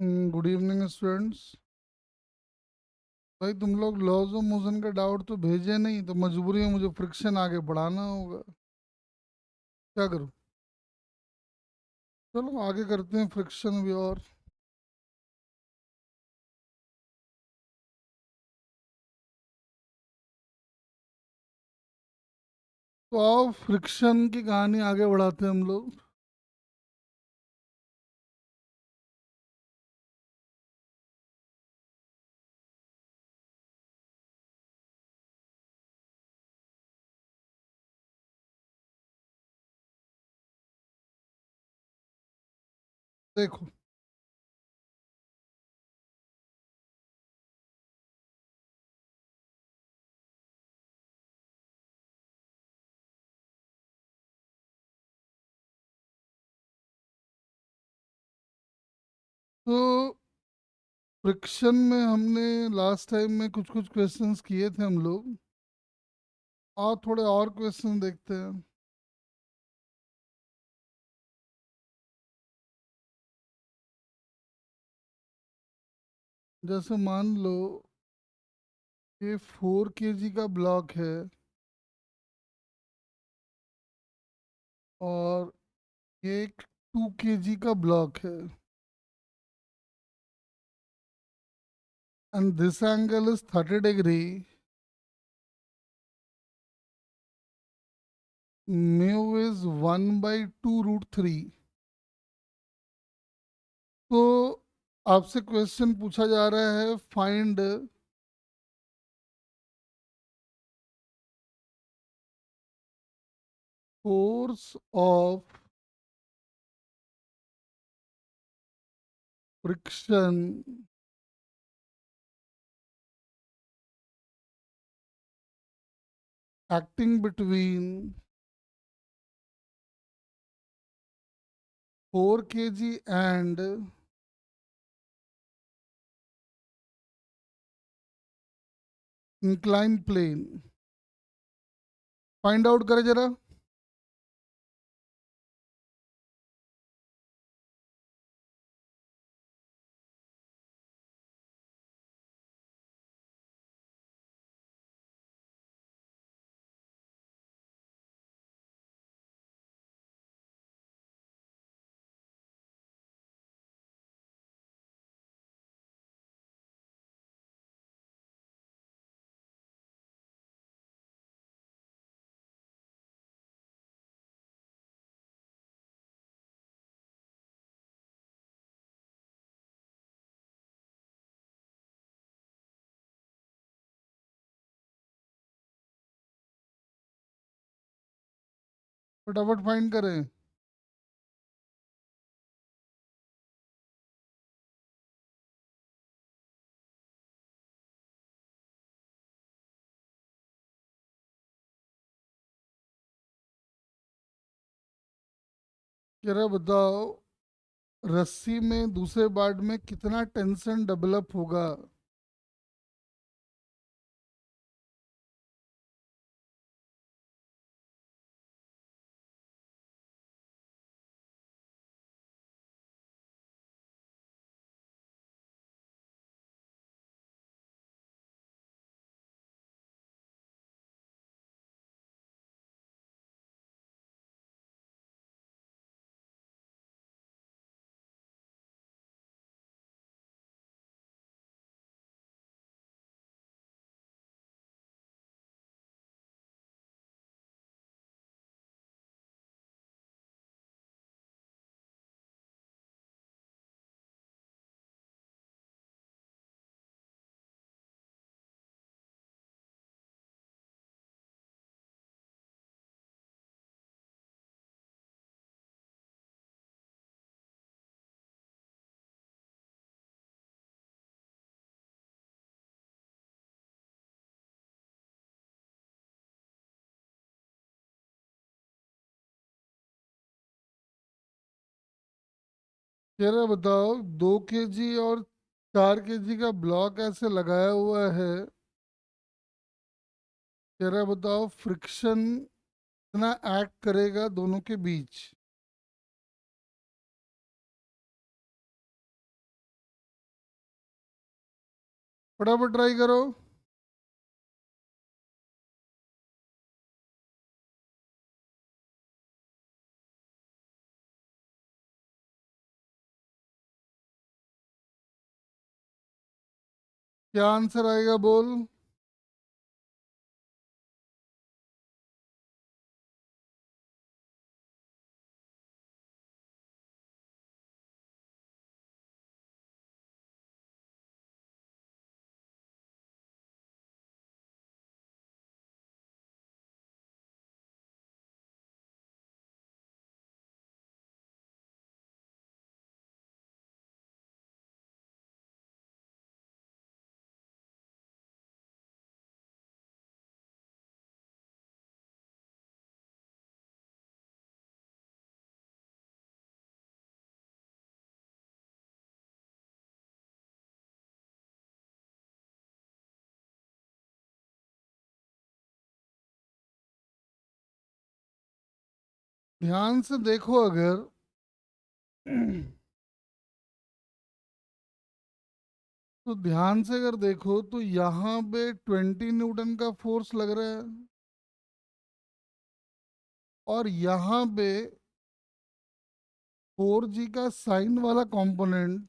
Good evening students. भाई तुम लोग लॉज ऑफ मोशन का डाउट तो भेजे नहीं, तो मजबूरी में मुझे फ्रिक्शन आगे बढ़ाना होगा। क्या करूं? चलो आगे करते हैं फ्रिक्शन भी। और तो आओ फ्रिक्शन की कहानी आगे बढ़ाते हैं हम लोग। देखो, तो फ्रिक्शन में हमने लास्ट टाइम में कुछ कुछ क्वेश्चंस किए थे हम लोग। और थोड़े और क्वेश्चन देखते हैं। जैसे मान लो ये 4 kg का ब्लॉक है और ये एक 2 kg का ब्लॉक है, and this angle is 30 degree. Mu is 1/2√3। तो आपसे क्वेश्चन पूछा जा रहा है, find force of friction acting between 4 kg and inclined plane। Find out करें जरा। फटाफट फाइंड करें। जरा बताओ, रस्सी में दूसरे बार में कितना टेंशन डेवलप होगा? जरा बताओ, 2 kg और 4 kg का ब्लॉक ऐसे लगाया हुआ है। जरा बताओ फ्रिक्शन कितना एक्ट करेगा दोनों के बीच? फटाफट ट्राई करो। क्या आंसर आएगा बोल। ध्यान से देखो अगर तो ध्यान से अगर देखो तो यहाँ पे 20 न्यूटन का फोर्स लग रहा है, और यहाँ पे 4G का साइन वाला कंपोनेंट,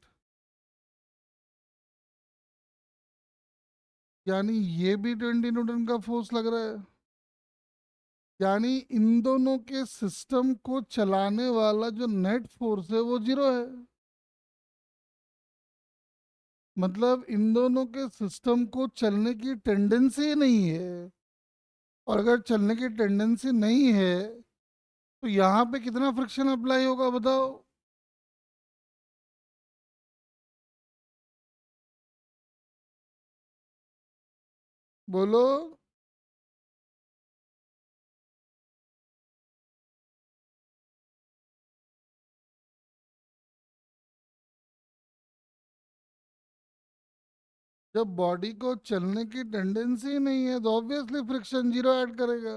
यानी ये भी 20 न्यूटन का फोर्स लग रहा है। यानी इन दोनों के सिस्टम को चलाने वाला जो नेट फोर्स है वो जीरो है। मतलब इन दोनों के सिस्टम को चलने की टेंडेंसी नहीं है। और अगर चलने की टेंडेंसी नहीं है तो यहाँ पे कितना फ्रिक्शन अप्लाई होगा बताओ। बोलो। जब बॉडी को चलने की टेंडेंसी नहीं है तो ऑब्वियसली फ्रिक्शन जीरो ऐड करेगा।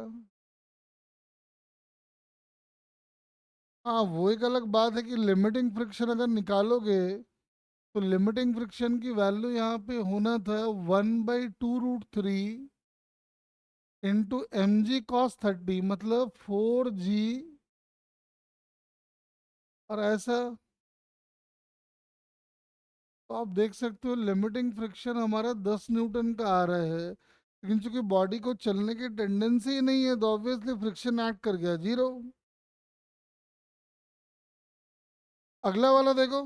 हाँ, वो एक अलग बात है कि लिमिटिंग फ्रिक्शन अगर निकालोगे तो लिमिटिंग फ्रिक्शन की वैल्यू यहाँ पे होना था 1/2√3 इंटू mg cos 30, मतलब 4G। और ऐसा तो आप देख सकते हो लिमिटिंग फ्रिक्शन हमारा 10 न्यूटन का आ रहा है, लेकिन चूंकि बॉडी को चलने की टेंडेंसी ही नहीं है तो ऑब्वियसली फ्रिक्शन ऐड कर गया जीरो। अगला वाला देखो।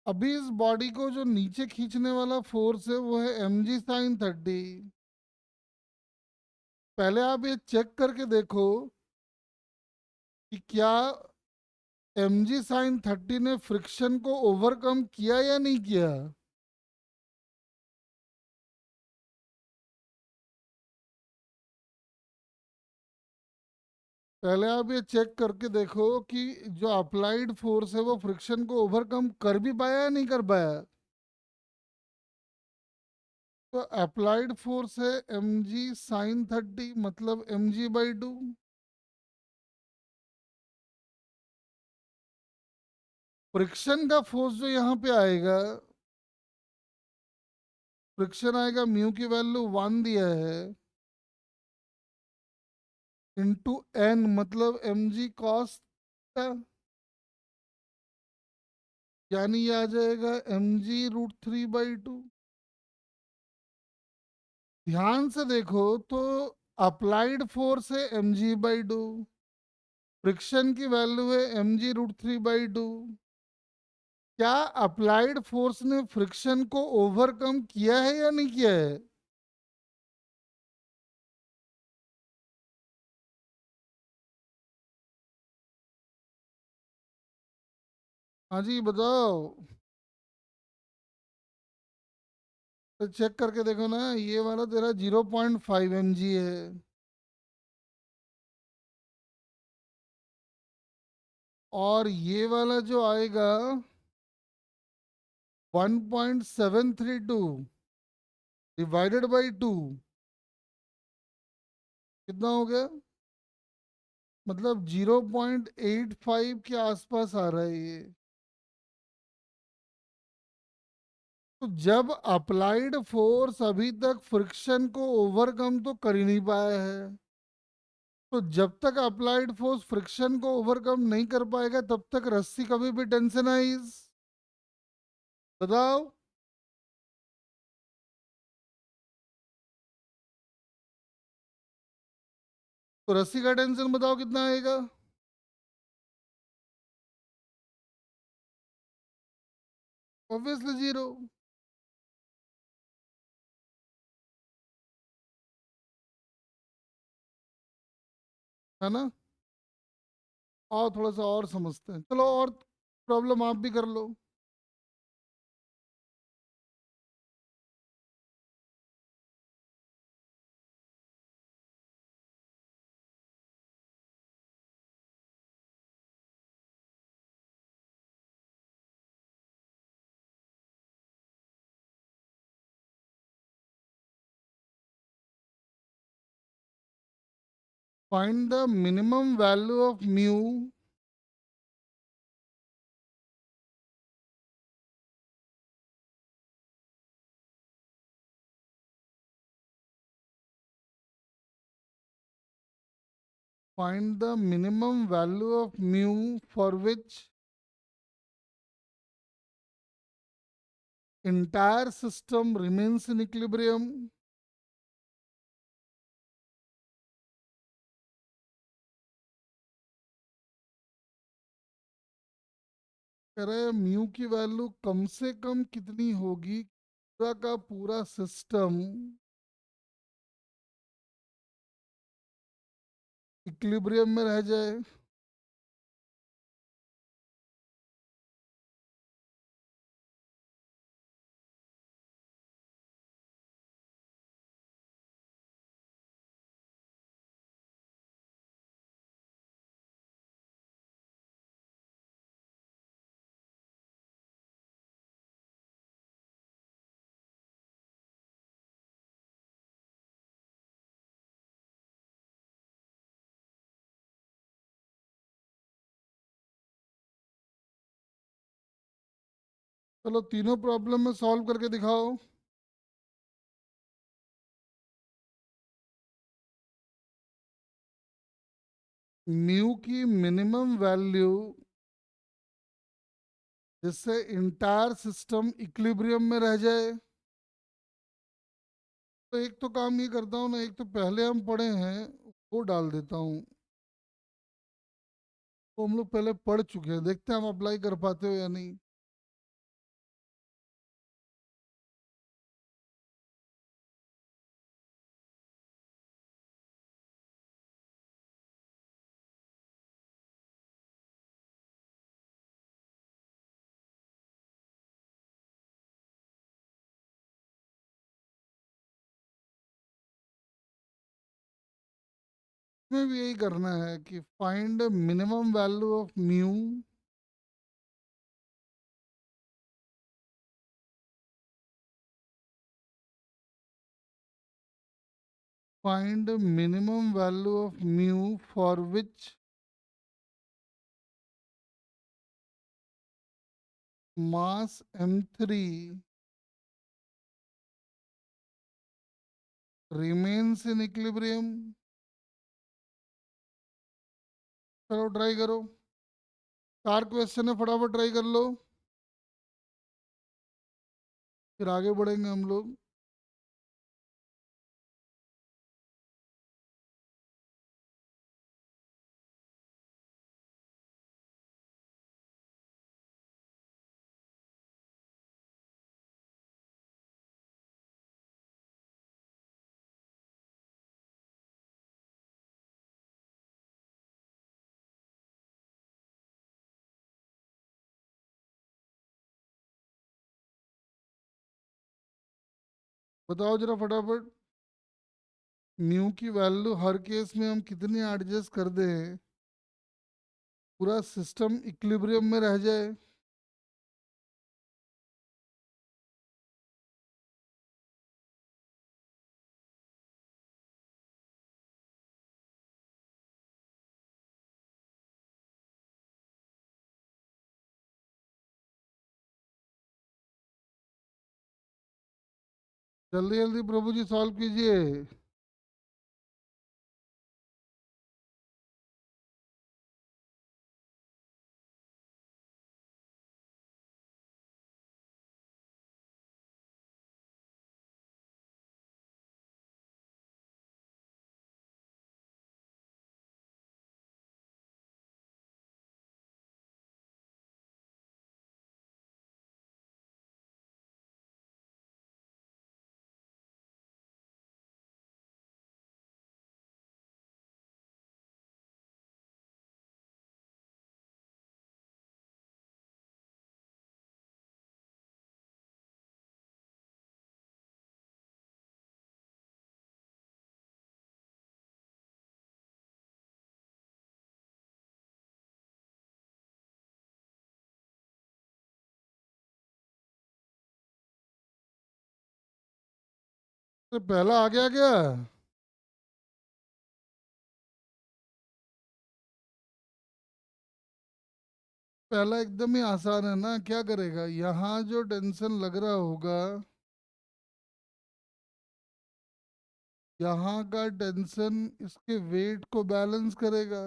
अभी इस बॉडी को जो नीचे खींचने वाला फोर्स है वो है mg sin 30। पहले आप ये चेक करके देखो कि क्या mg sin 30 ने फ्रिक्शन को ओवरकम किया या नहीं किया। पहले आप ये चेक करके देखो कि जो अप्लाइड फोर्स है वो फ्रिक्शन को ओवरकम कर भी पाया या नहीं कर पाया। तो अप्लाइड फोर्स है mg sin 30, मतलब mg/2। फ्रिक्शन का फोर्स जो यहाँ पे आएगा, फ्रिक्शन आएगा म्यू की वैल्यू 1 दिया है इंटू एन, मतलब mg cos, यानी ये आ जाएगा mg√3/2। ध्यान से देखो तो अप्लाइड फोर्स है mg/2, फ्रिक्शन की वैल्यू है mg√3/2। क्या अप्लाइड फोर्स ने फ्रिक्शन को ओवरकम किया है या नहीं किया है। हाँ जी बताओ। तो चेक करके देखो ना, ये वाला तेरा 0.5 mg है, और ये वाला जो आएगा 1.732 डिवाइडेड बाई 2, कितना हो गया। मतलब 0.85 के आसपास आ रहा है ये। तो जब अप्लाइड फोर्स अभी तक फ्रिक्शन को ओवरकम तो कर ही नहीं पाया है, तो जब तक अप्लाइड फोर्स फ्रिक्शन को ओवरकम नहीं कर पाएगा तब तक रस्सी कभी भी टेंशनाइज। बताओ। तो रस्सी का टेंशन बताओ कितना आएगा। Obviously zero. है ना। और थोड़ा सा और समझते हैं, चलो और प्रॉब्लम आप भी कर लो। Find the minimum value of mu. Find the minimum value of mu for which entire system remains in equilibrium। कह रहे म्यू की वैल्यू कम से कम कितनी होगी पूरा का पूरा सिस्टम इक्विलिब्रियम में रह जाए। चलो तीनों प्रॉब्लम में सॉल्व करके दिखाओ। म्यू की मिनिमम वैल्यू जिससे इंटायर सिस्टम इक्विलिब्रियम में रह जाए। तो एक तो काम ये करता हूँ ना, एक तो पहले हम पढ़े हैं वो डाल देता हूँ। तो हम लोग पहले पढ़ चुके हैं, देखते हैं हम अप्लाई कर पाते हो या नहीं। इसमें भी यही करना है कि find minimum value of mu find minimum value of mu for which mass m3 remains in equilibrium। चलो ट्राई करो। 4 क्वेश्चन है, फटाफट ट्राई कर लो, फिर आगे बढ़ेंगे हम लोग। बताओ जरा फटाफट। म्यू की वैल्यू हर केस में हम कितनी एडजस्ट कर दें पूरा सिस्टम इक्विलिब्रियम में रह जाए। जल्दी जल्दी प्रभु जी सॉल्व कीजिए। तो पहला आ गया क्या? पहला एकदम ही आसान है ना, क्या करेगा, यहाँ जो टेंशन लग रहा होगा, यहाँ का टेंशन इसके वेट को बैलेंस करेगा।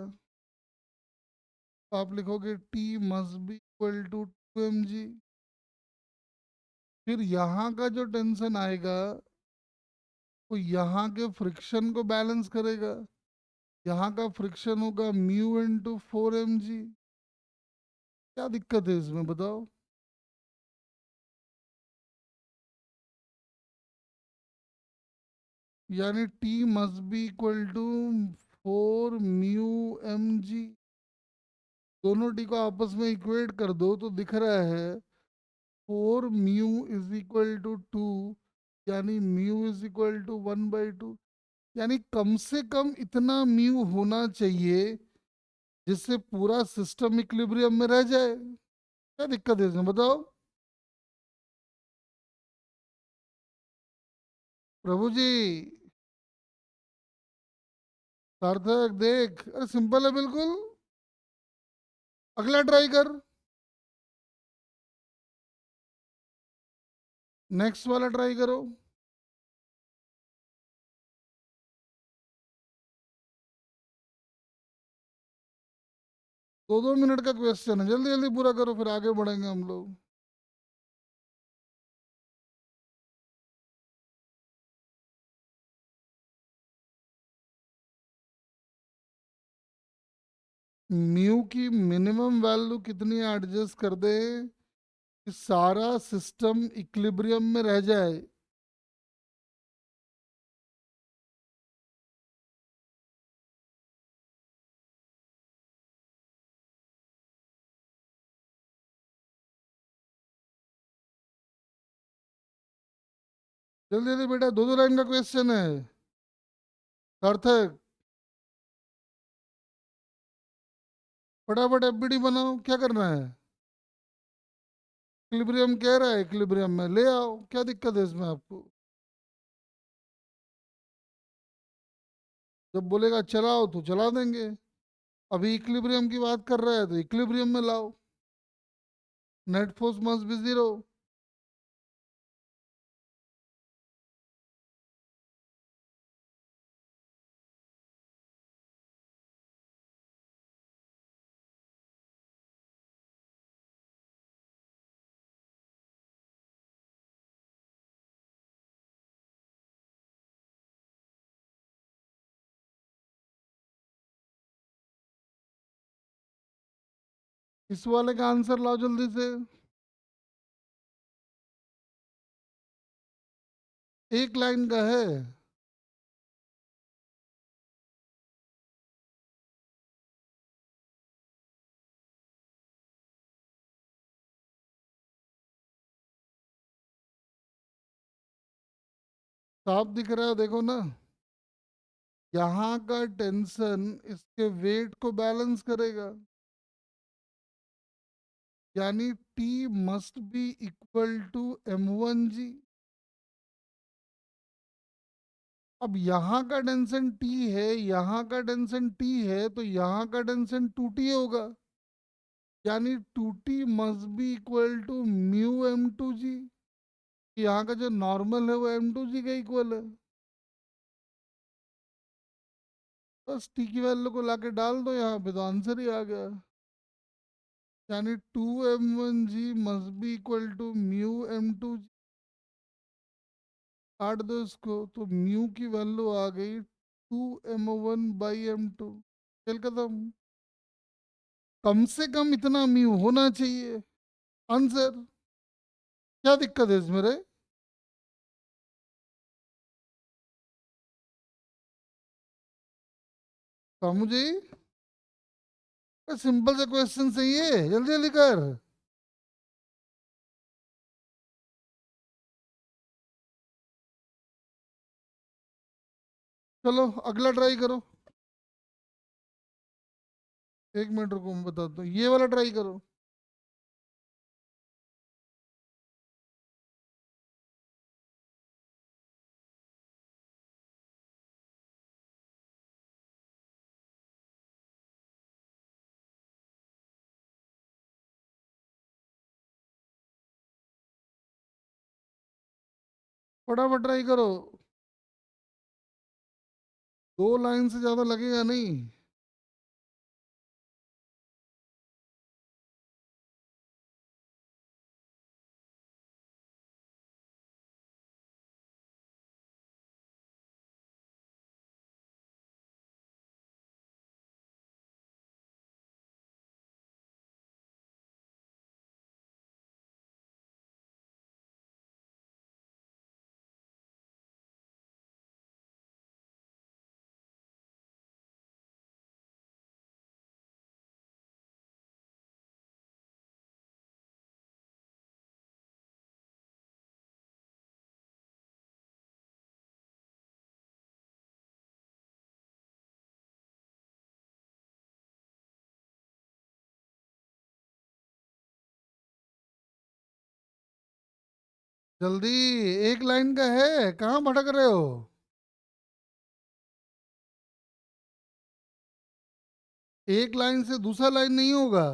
तो आप लिखोगे T must be equal to 2 mg। फिर यहाँ का जो टेंशन आएगा वो यहाँ के फ्रिक्शन को बैलेंस करेगा। यहाँ का फ्रिक्शन होगा म्यू इंटू 4 mg। क्या दिक्कत है इसमें बताओ? यानी T must be equal to 4 μ mg। दोनों टी को आपस में इक्वेट कर दो तो दिख रहा है 4 μ = 2, यानी म्यू इज इक्वल टू 1/2। यानी कम से कम इतना म्यू होना चाहिए जिससे पूरा सिस्टम इक्विलिब्रियम में रह जाए। क्या दिक्कत है इसमें बताओ? प्रभु जी, सार्थक देख, अरे सिंपल है बिल्कुल। अगला ट्राई कर। नेक्स्ट वाला ट्राई करो। 2-2 मिनट का क्वेश्चन है, जल्दी जल्दी पूरा करो फिर आगे बढ़ेंगे हम लोग। म्यू की मिनिमम वैल्यू कितनी एडजस्ट कर दे कि सारा सिस्टम इक्विलिब्रियम में रह जाए? जल्दी जल्दी बेटा, 2-2 लाइन का क्वेश्चन है। सार्थक, फटाफट एफबीडी बनाओ, क्या करना है? इक्विलिब्रियम कह रहा है, इक्विलिब्रियम में ले आओ, क्या दिक्कत है इसमें आपको? जब बोलेगा चलाओ तो चला देंगे। अभी इक्विलिब्रियम की बात कर रहा है तो इक्विलिब्रियम में लाओ। Net force must be 0। इस वाले का आंसर लाओ जल्दी से। एक लाइन का है। साफ दिख रहा है देखो ना। यहाँ का टेंशन इसके वेट को बैलेंस करेगा। यानी T must be equal to m1g। अब यहाँ का टेंशन टी है, यहाँ का टेंशन टी है, तो यहाँ का टेंशन 2t होगा। यानी 2t must be equal to mu m2g। यहाँ का जो नॉर्मल है वो m2g का इक्वल है। बस t की वैल्यू को लाके डाल दो यहाँ पे तो आंसर ही आ गया। यानी 2m1g must be equal to mu m2g। काट दो इसको तो म्यू की वैल्यू आ गई 2m1/m2। खेल खत्म। कम से कम इतना म्यू होना चाहिए। आंसर। क्या दिक्कत है इसमें रे? मुझे सिंपल से क्वेश्चन सही है, जल्दी जल्दी कर। चलो अगला ट्राई करो। एक मिनट रुको, मैं बताता हूँ, ये वाला ट्राई करो। फटाफट ट्राई करो। 2 लाइन से ज्यादा लगेगा नहीं। जल्दी। 1 लाइन का है, कहाँ भटक रहे हो? एक लाइन से दूसरा लाइन नहीं होगा।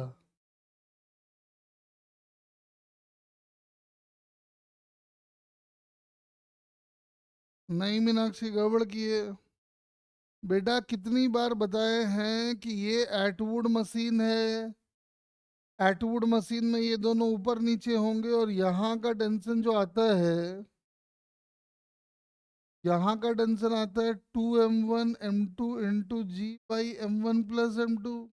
नहीं मीनाक्षी, गड़बड़ की है। बेटा कितनी बार बताए हैं कि ये एटवुड मशीन है। एटवुड मशीन में ये दोनों ऊपर नीचे होंगे और यहाँ का टेंशन जो आता है, यहाँ का टेंशन आता है 2m1m2 × g/m1 + m2।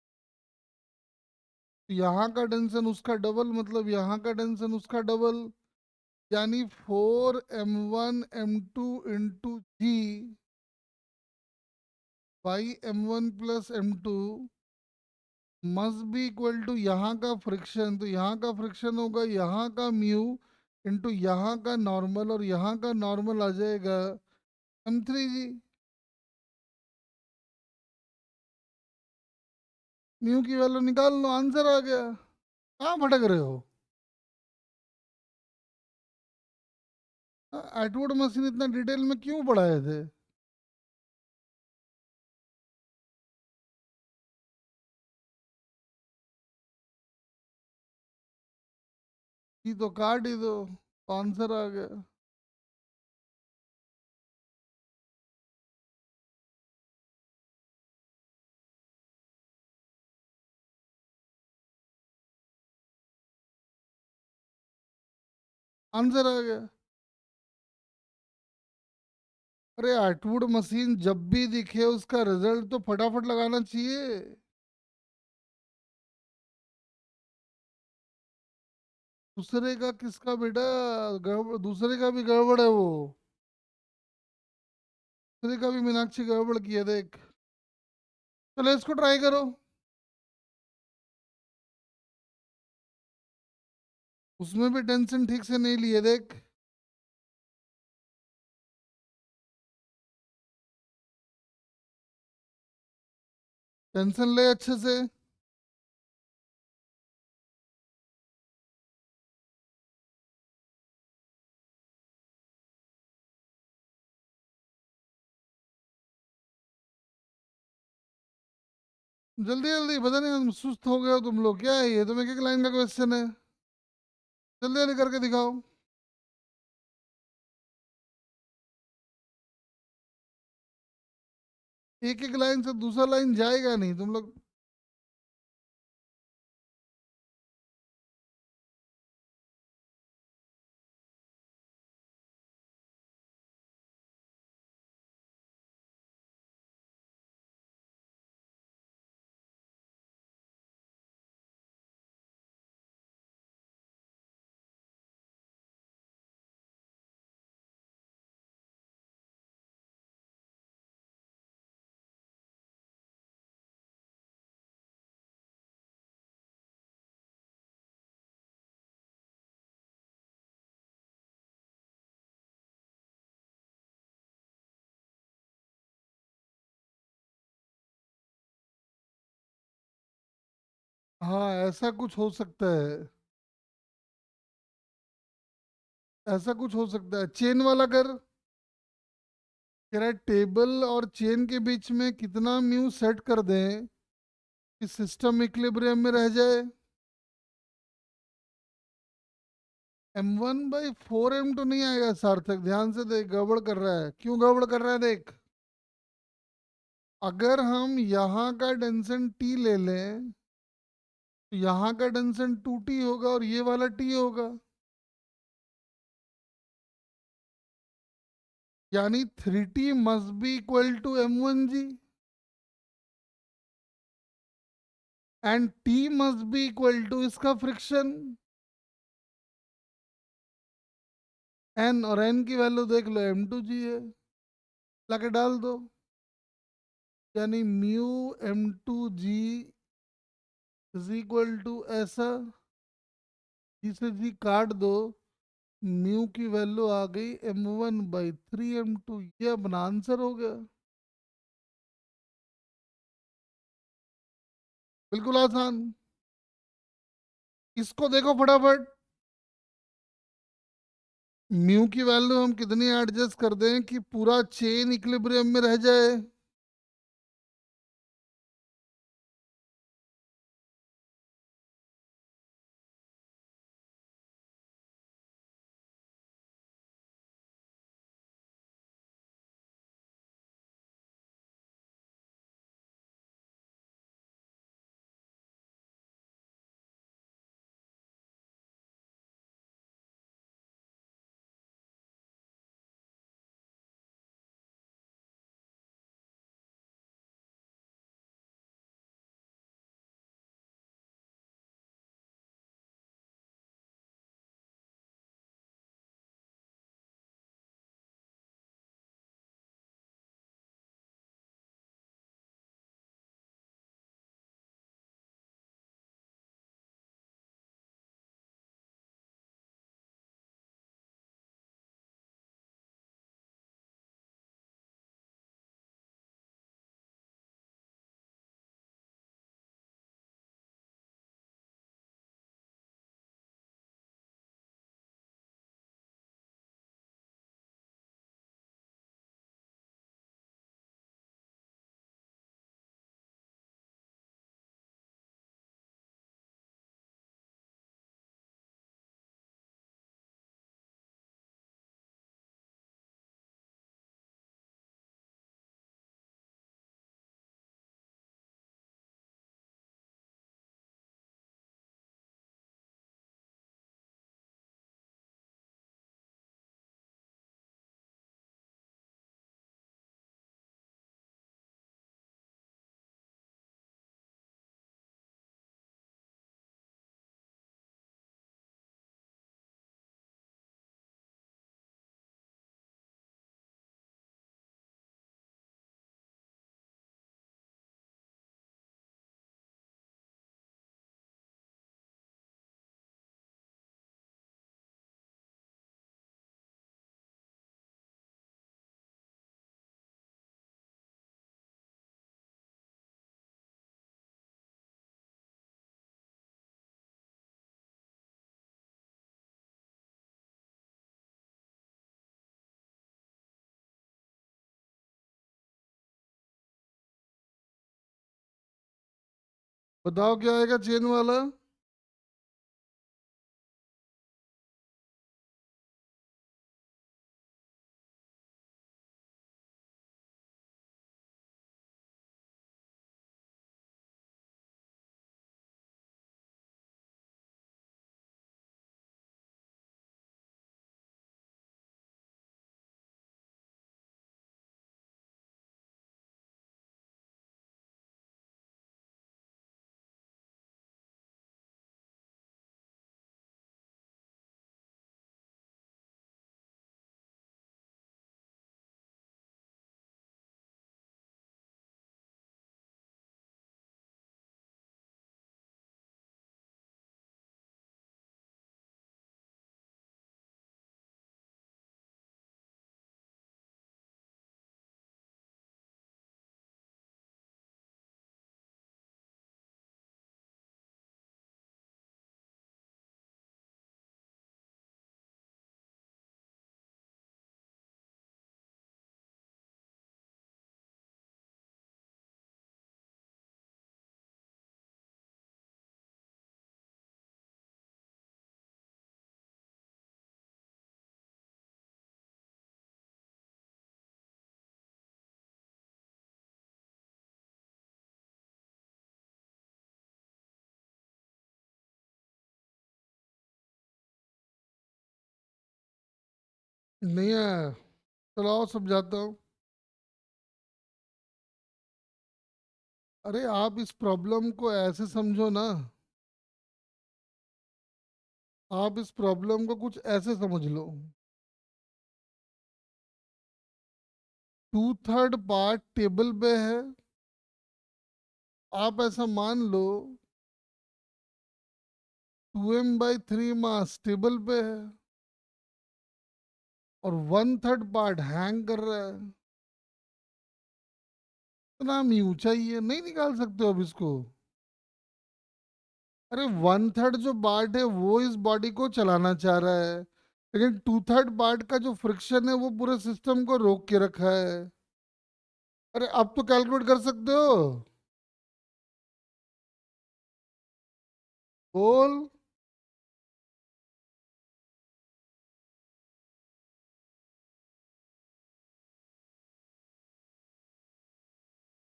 यहाँ का टेंशन उसका डबल, मतलब यहाँ का टेंशन उसका डबल। यानी 4m1m2 × g/m1 + m2 must be equal to यहाँ का फ्रिक्शन। तो यहाँ का फ्रिक्शन होगा यहाँ का म्यू इंटू यहाँ का नॉर्मल, और यहाँ का नॉर्मल आ जाएगा m3g। म्यू की वैल्यू निकाल लो, आंसर आ गया। कहाँ भटक रहे हो? एटवुड मशीन इतना डिटेल में क्यों पढ़ाए थे? ये तो काट ही दो, आंसर आ गया। आंसर आ गया। अरे एटवुड मशीन जब भी दिखे उसका रिजल्ट तो फटाफट लगाना चाहिए। दूसरे का किसका बेटा? गड़बड़, दूसरे का भी गड़बड़ है वो। दूसरे का भी मीनाक्षी गड़बड़ की है देख। चलो इसको ट्राई करो। उसमें भी टेंशन ठीक से नहीं लिए देख। टेंशन ले अच्छे से। जल्दी जल्दी, पता नहीं सुस्त हो गए हो तुम लोग, क्या है ये? तुम्हें एक लाइन का क्वेश्चन है, जल्दी जल्दी करके दिखाओ। एक एक लाइन से दूसरा लाइन जाएगा नहीं तुम लोग। हाँ ऐसा कुछ हो सकता है। ऐसा कुछ हो सकता है, चेन वाला कर। कह रहा है टेबल और चेन के बीच में कितना म्यू सेट कर दें कि सिस्टम इक्विलिब्रियम में रह जाए। m1/4 m2 नहीं आएगा सार्थक, ध्यान से देख, गड़बड़ कर रहा है। क्यों गड़बड़ कर रहा है देख। अगर हम यहाँ का डेंसन टी ले लें तो यहाँ का डेंसन 2t होगा और ये वाला t होगा, यानी 3t must be equal to m1g and t must be equal to इसका फ्रिक्शन n, और n की वैल्यू देख लो m2g है, लाके डाल दो। यानी mu m2g is equal to ऐसा, जिसे जी काट दो, म्यू की वैल्यू आ गई m1/3 m2। ये अपना आंसर हो गया। बिल्कुल आसान। इसको देखो फटाफट, म्यू की वैल्यू हम कितनी एडजस्ट कर दें कि पूरा चेन इक्विलिब्रियम में रह जाए। बताओ क्या आएगा चेन वाला। नहीं है। चलो आओ समझाता हूँ। अरे आप इस प्रॉब्लम को ऐसे समझो ना, आप इस प्रॉब्लम को कुछ ऐसे समझ लो। टू थर्ड पार्ट टेबल पे है। आप ऐसा मान लो 2m/3 मास टेबल पे है और 1/3 पार्ट हैंग कर रहा है। इतना म्यू चाहिए, नहीं निकाल सकते हो अब इसको। अरे 1/3 जो पार्ट है वो इस बॉडी को चलाना चाह रहा है, लेकिन 2/3 पार्ट का जो फ्रिक्शन है वो पूरे सिस्टम को रोक के रखा है। अरे अब तो कैलकुलेट कर सकते हो। बोल।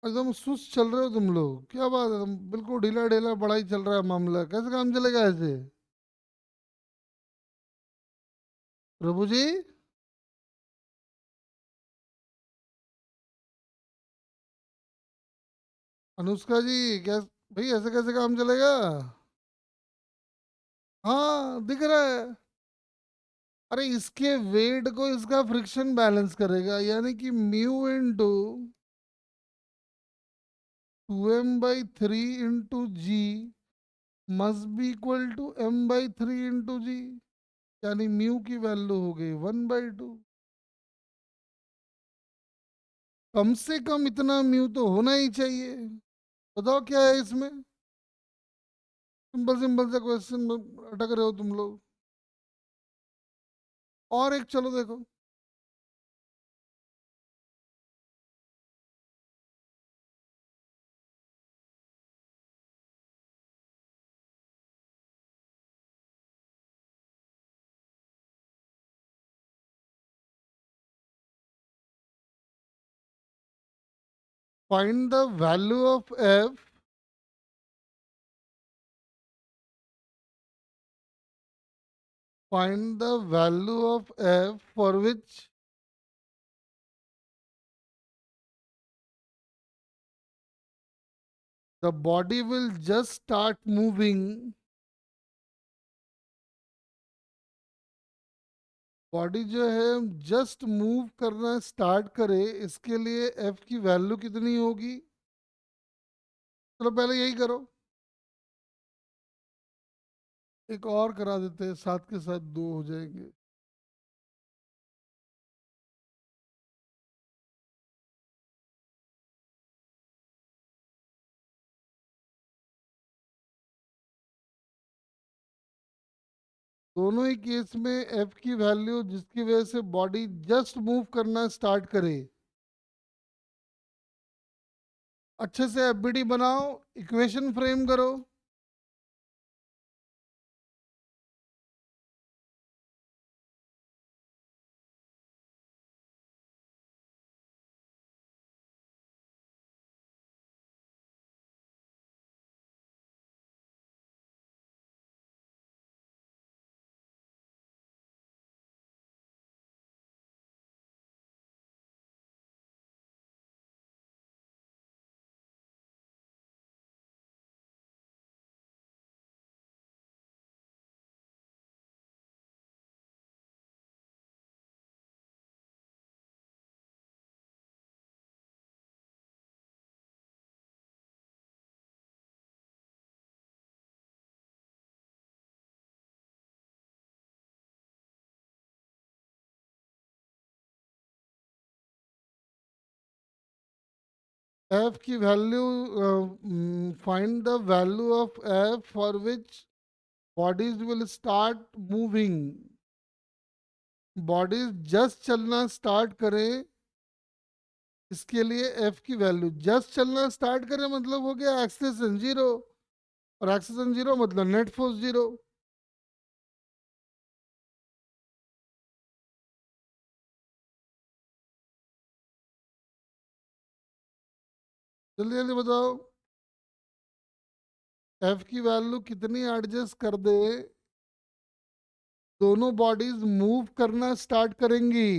एकदम सुस्त चल रहे हो तुम लोग, क्या बात है, तुम बिल्कुल ढीला ढीला पढ़ाई चल रहा है मामला, कैसे काम चलेगा ऐसे। प्रभु जी। अनुष्का जी, क्या भाई, ऐसे कैसे काम चलेगा। हाँ दिख रहा है। अरे इसके वेट को इसका फ्रिक्शन बैलेंस करेगा, यानी कि mu into 2m/3 into G must be equal to m/3 into G, यानी म्यू की वैल्यू हो गई 1/2। कम से कम इतना म्यू तो होना ही चाहिए। बताओ क्या है इसमें। सिंपल सिंपल सा क्वेश्चन में अटक रहे हो तुम लोग। और एक चलो देखो। Find the value of F, find the value of f for which the body will just start moving। Body जो है जस्ट मूव करना स्टार्ट करे, इसके लिए f की वैल्यू कितनी होगी। चलो पहले यही करो। एक और करा देते हैं, साथ के साथ दो हो जाएंगे। दोनों ही केस में f की वैल्यू जिसकी वजह से बॉडी जस्ट मूव करना स्टार्ट करे। अच्छे से एफबीडी बनाओ, इक्वेशन फ्रेम करो। f की value, find the value of f for which bodies will start moving. Bodies just चलना स्टार्ट करें, इसके लिए f की वैल्यू जस्ट चलना स्टार्ट करें मतलब हो गया एक्सेलेरेशन जीरो, और एक्सेलेरेशन जीरो मतलब नेट फोर्स जीरो। जल्दी जल्दी बताओ। f की वैल्यू कितनी एडजस्ट कर दे दोनों बॉडीज मूव करना स्टार्ट करेंगी।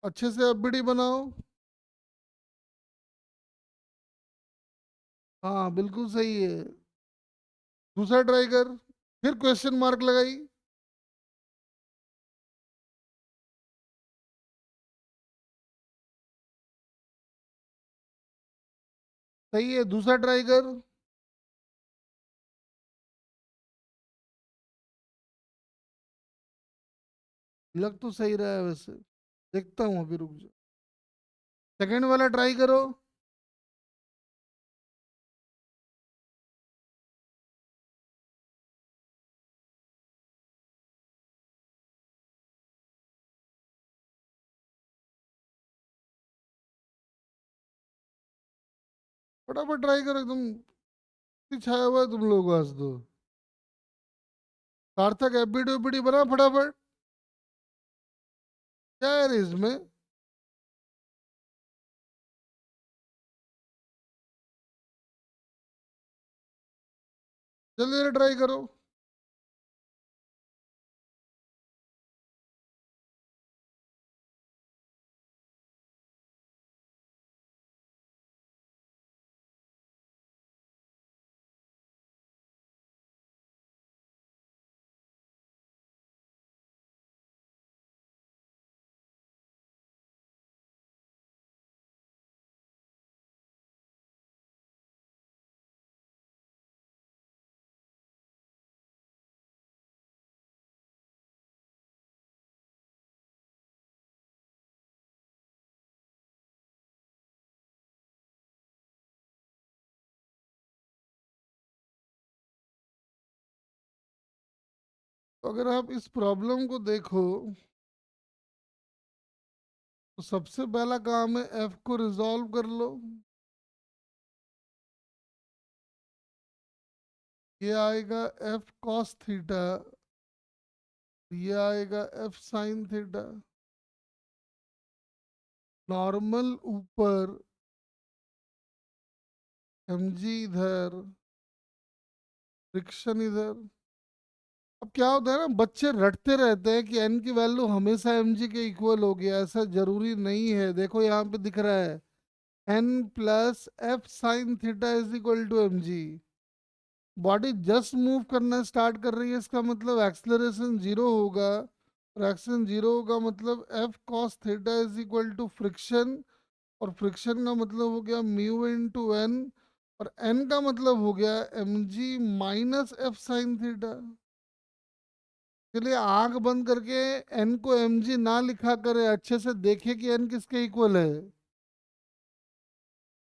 अच्छे से एफबीडी बनाओ। हाँ बिल्कुल सही है। दूसरा ट्राई कर। फिर क्वेश्चन मार्क लगाई। सही है, दूसरा ट्राई कर। लग तो सही रहा है वैसे। देखता हूँ अभी, रुक जा। सेकंड वाला ट्राई करो। फटाफट ट्राई करो एकदम। छाया हुआ है तुम लोगों को आज तो। सार्थक एफबीडी उबीडी बना फटाफट। क्या है रे इसमें? जल्दी जल्दी ट्राई करो। तो अगर आप इस प्रॉब्लम को देखो, तो सबसे पहला काम है एफ को रिजॉल्व कर लो। ये आएगा एफ कॉस थीटा, ये आएगा एफ साइन थीटा। नॉर्मल ऊपर, mg इधर, फ्रिक्शन इधर। अब क्या होता है ना, बच्चे रटते रहते हैं कि एन की वैल्यू हमेशा mg के इक्वल होगी। ऐसा जरूरी नहीं है। देखो यहाँ पे दिख रहा है N plus F sine theta is equal to M G. Body just move करना स्टार्ट कर रही है, इसका मतलब एक्सलरेशन जीरो होगा। और एक्शन जीरो होगा मतलब F cos theta is equal to friction. और फ्रिक्शन का मतलब हो गया म्यू इंटू एन। और एन का मतलब हो गया M G minus F sine theta. चलिए आंख बंद करके एन को एम जी ना लिखा करे, अच्छे से देखे कि एन किसके इक्वल है।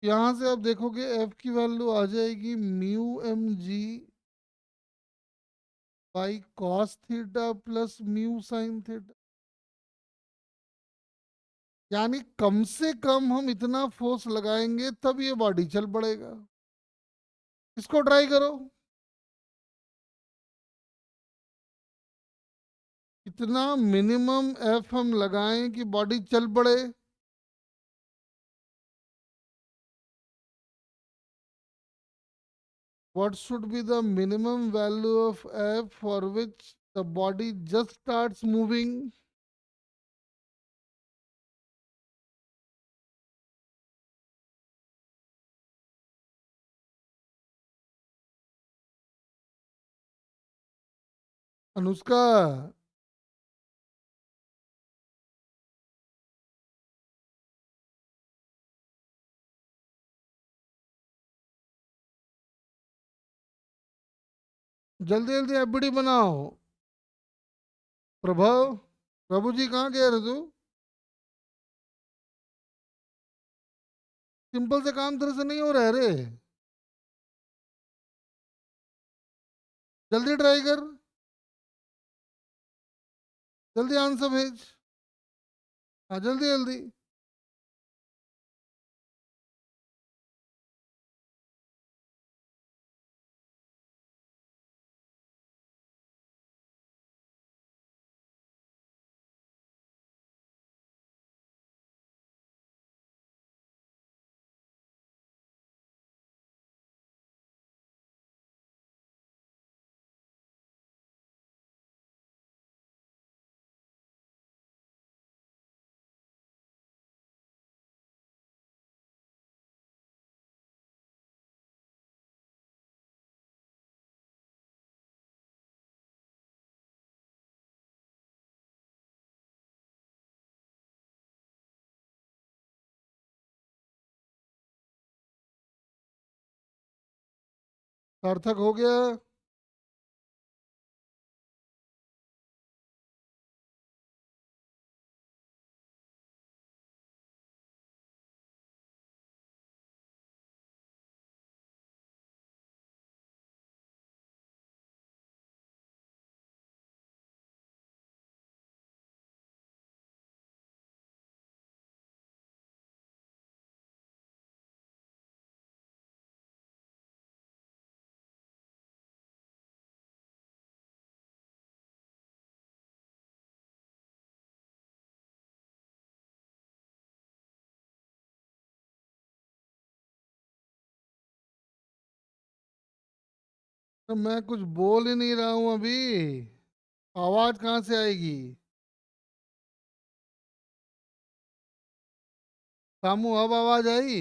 यहाँ से आप देखोगे एफ की वैल्यू आ जाएगी mu M G by cos theta plus mu sine theta. यानी कम से कम हम इतना फोर्स लगाएंगे तब ये बॉडी चल पड़ेगा। इसको ट्राई करो। इतना मिनिमम एफ हम लगाएं कि बॉडी चल पड़े। What should be the minimum value of f for which the body just starts moving? Anushka, जल्दी जल्दी एफबीडी बनाओ। प्रभव, प्रभु जी कहाँ गए रे तू? सिंपल से काम तेरे से नहीं हो रहा है रे। जल्दी ट्राई कर। जल्दी आंसर भेज। हाँ जल्दी जल्दी। सार्थक हो गया। तो मैं कुछ बोल ही नहीं रहा हूं अभी, आवाज कहाँ से आएगी? सामू अब आवाज आई?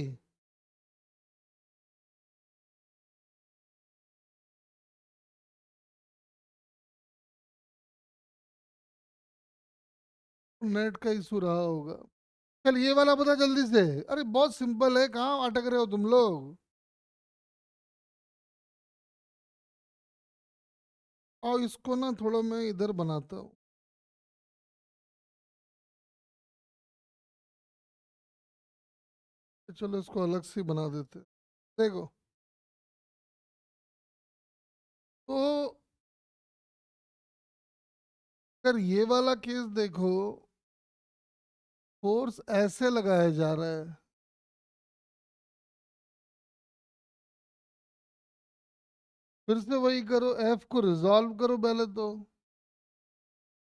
नेट का इशू रहा होगा। चल ये वाला बता जल्दी से। अरे बहुत सिंपल है, कहाँ अटक रहे हो तुम लोग? और इसको ना थोड़ा मैं इधर बनाता हूँ। चलो इसको अलग से बना देते। देखो, तो अगर ये वाला केस देखो, फोर्स ऐसे लगाया जा रहा है। फिर से वही करो, एफ को रिजॉल्व करो पहले तो।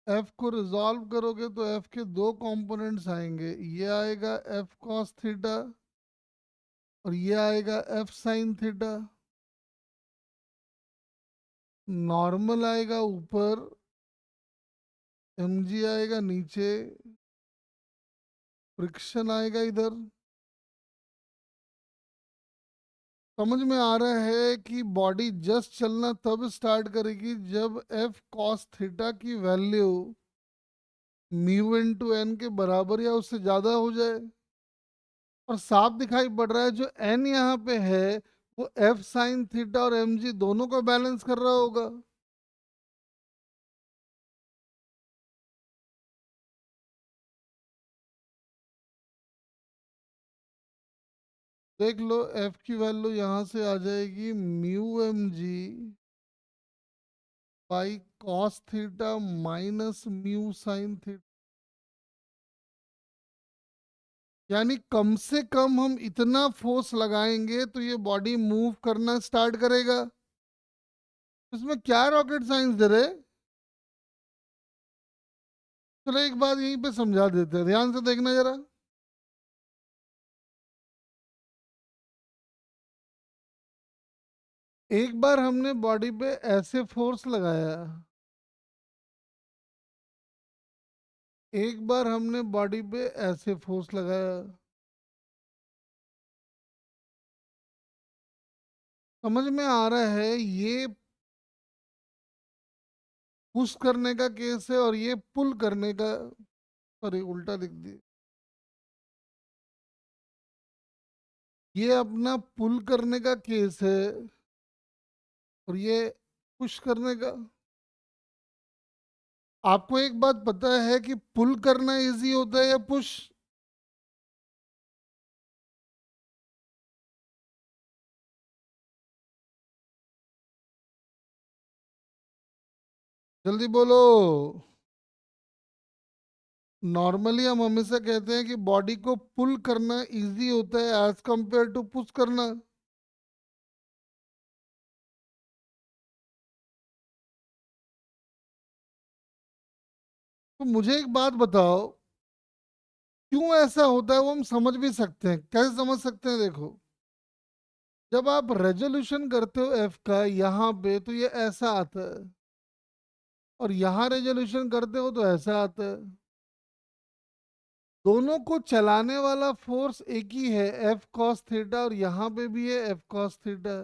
एफ को रिजॉल्व करोगे तो एफ के दो कंपोनेंट्स आएंगे, ये आएगा एफ कॉस थीटा और ये आएगा एफ साइन थीटा। नॉर्मल आएगा ऊपर, एम जी आएगा नीचे, फ्रिक्शन आएगा इधर। समझ में आ रहा है कि बॉडी जस्ट चलना तब स्टार्ट करेगी जब एफ कॉस थीटा की वैल्यू म्यू इनटू एन के बराबर या उससे ज्यादा हो जाए। और साफ दिखाई पड़ रहा है जो एन यहाँ पे है वो एफ साइन थीटा और एम जी दोनों को बैलेंस कर रहा होगा। देख लो, एफ की वैल्यू यहाँ से आ जाएगी mu M G by cos theta minus mu sine theta. यानी कम से कम हम इतना फोर्स लगाएंगे तो ये बॉडी मूव करना स्टार्ट करेगा। इसमें क्या रॉकेट साइंस दे रहे? चलो एक बात यहीं पे समझा देते हैं, ध्यान से देखना जरा। एक बार हमने बॉडी पे ऐसे फोर्स लगाया, एक बार हमने बॉडी पे ऐसे फोर्स लगाया। समझ में आ रहा है ये पुश करने का केस है और ये पुल करने का। सॉरी उल्टा लिख दिया। ये अपना पुल करने का केस है और ये पुश करने का। आपको एक बात पता है कि पुल करना इजी होता है या पुश? जल्दी बोलो। नॉर्मली हम हमेशा कहते हैं कि बॉडी को पुल करना इजी होता है एज कंपेयर टू पुश करना। तो मुझे एक बात बताओ, क्यों ऐसा होता है वो हम समझ भी सकते हैं। कैसे समझ सकते हैं? देखो, जब आप रेजोल्यूशन करते हो एफ का यहाँ पे तो ये ऐसा आता है, और यहाँ रेजोल्यूशन करते हो तो ऐसा आता है। दोनों को चलाने वाला फोर्स एक ही है, एफ कॉस थीटा, और यहाँ पे भी है एफ कॉस थीटा।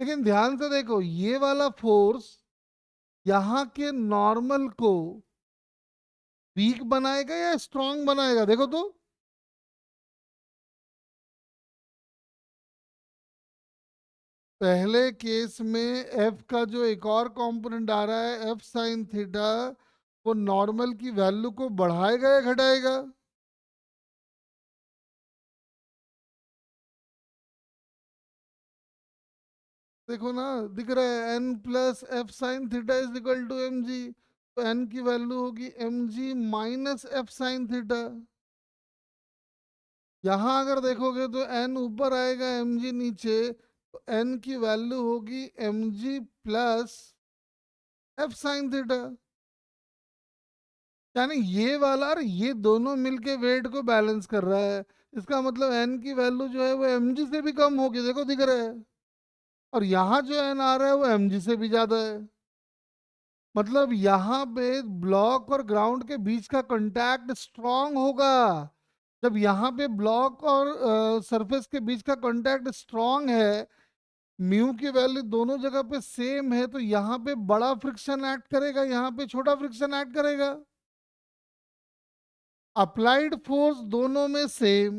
लेकिन ध्यान से देखो, ये वाला फोर्स यहाँ के नॉर्मल को वीक बनाएगा या स्ट्रांग बनाएगा? देखो तो। पहले केस में एफ का जो एक और कंपोनेंट आ रहा है एफ साइन थीटा, वो नॉर्मल की वैल्यू को बढ़ाएगा या घटाएगा? देखो ना, दिख रहा है N plus F sine theta is equal to M G. तो एन की वैल्यू होगी M G minus F sine theta. यहाँ अगर देखोगे तो एन ऊपर आएगा एम जी नीचे, तो एन की वैल्यू होगी M G plus F sine theta. यानी ये वाला और ये दोनों मिलके वेट को बैलेंस कर रहा है। इसका मतलब एन की वैल्यू जो है वो एम जी से भी कम होगी, देखो दिख रहा है। और यहाँ जो एन आ रहा है वो एम जी से भी ज्यादा है। मतलब यहाँ पे ब्लॉक और ग्राउंड के बीच का कांटेक्ट स्ट्रांग होगा। जब यहाँ पे ब्लॉक और सरफेस के बीच का कांटेक्ट स्ट्रांग है, म्यू की वैल्यू दोनों जगह पे सेम है, तो यहाँ पे बड़ा फ्रिक्शन एक्ट करेगा, यहाँ पे छोटा फ्रिक्शन एक्ट करेगा। अप्लाइड फोर्स दोनों में सेम,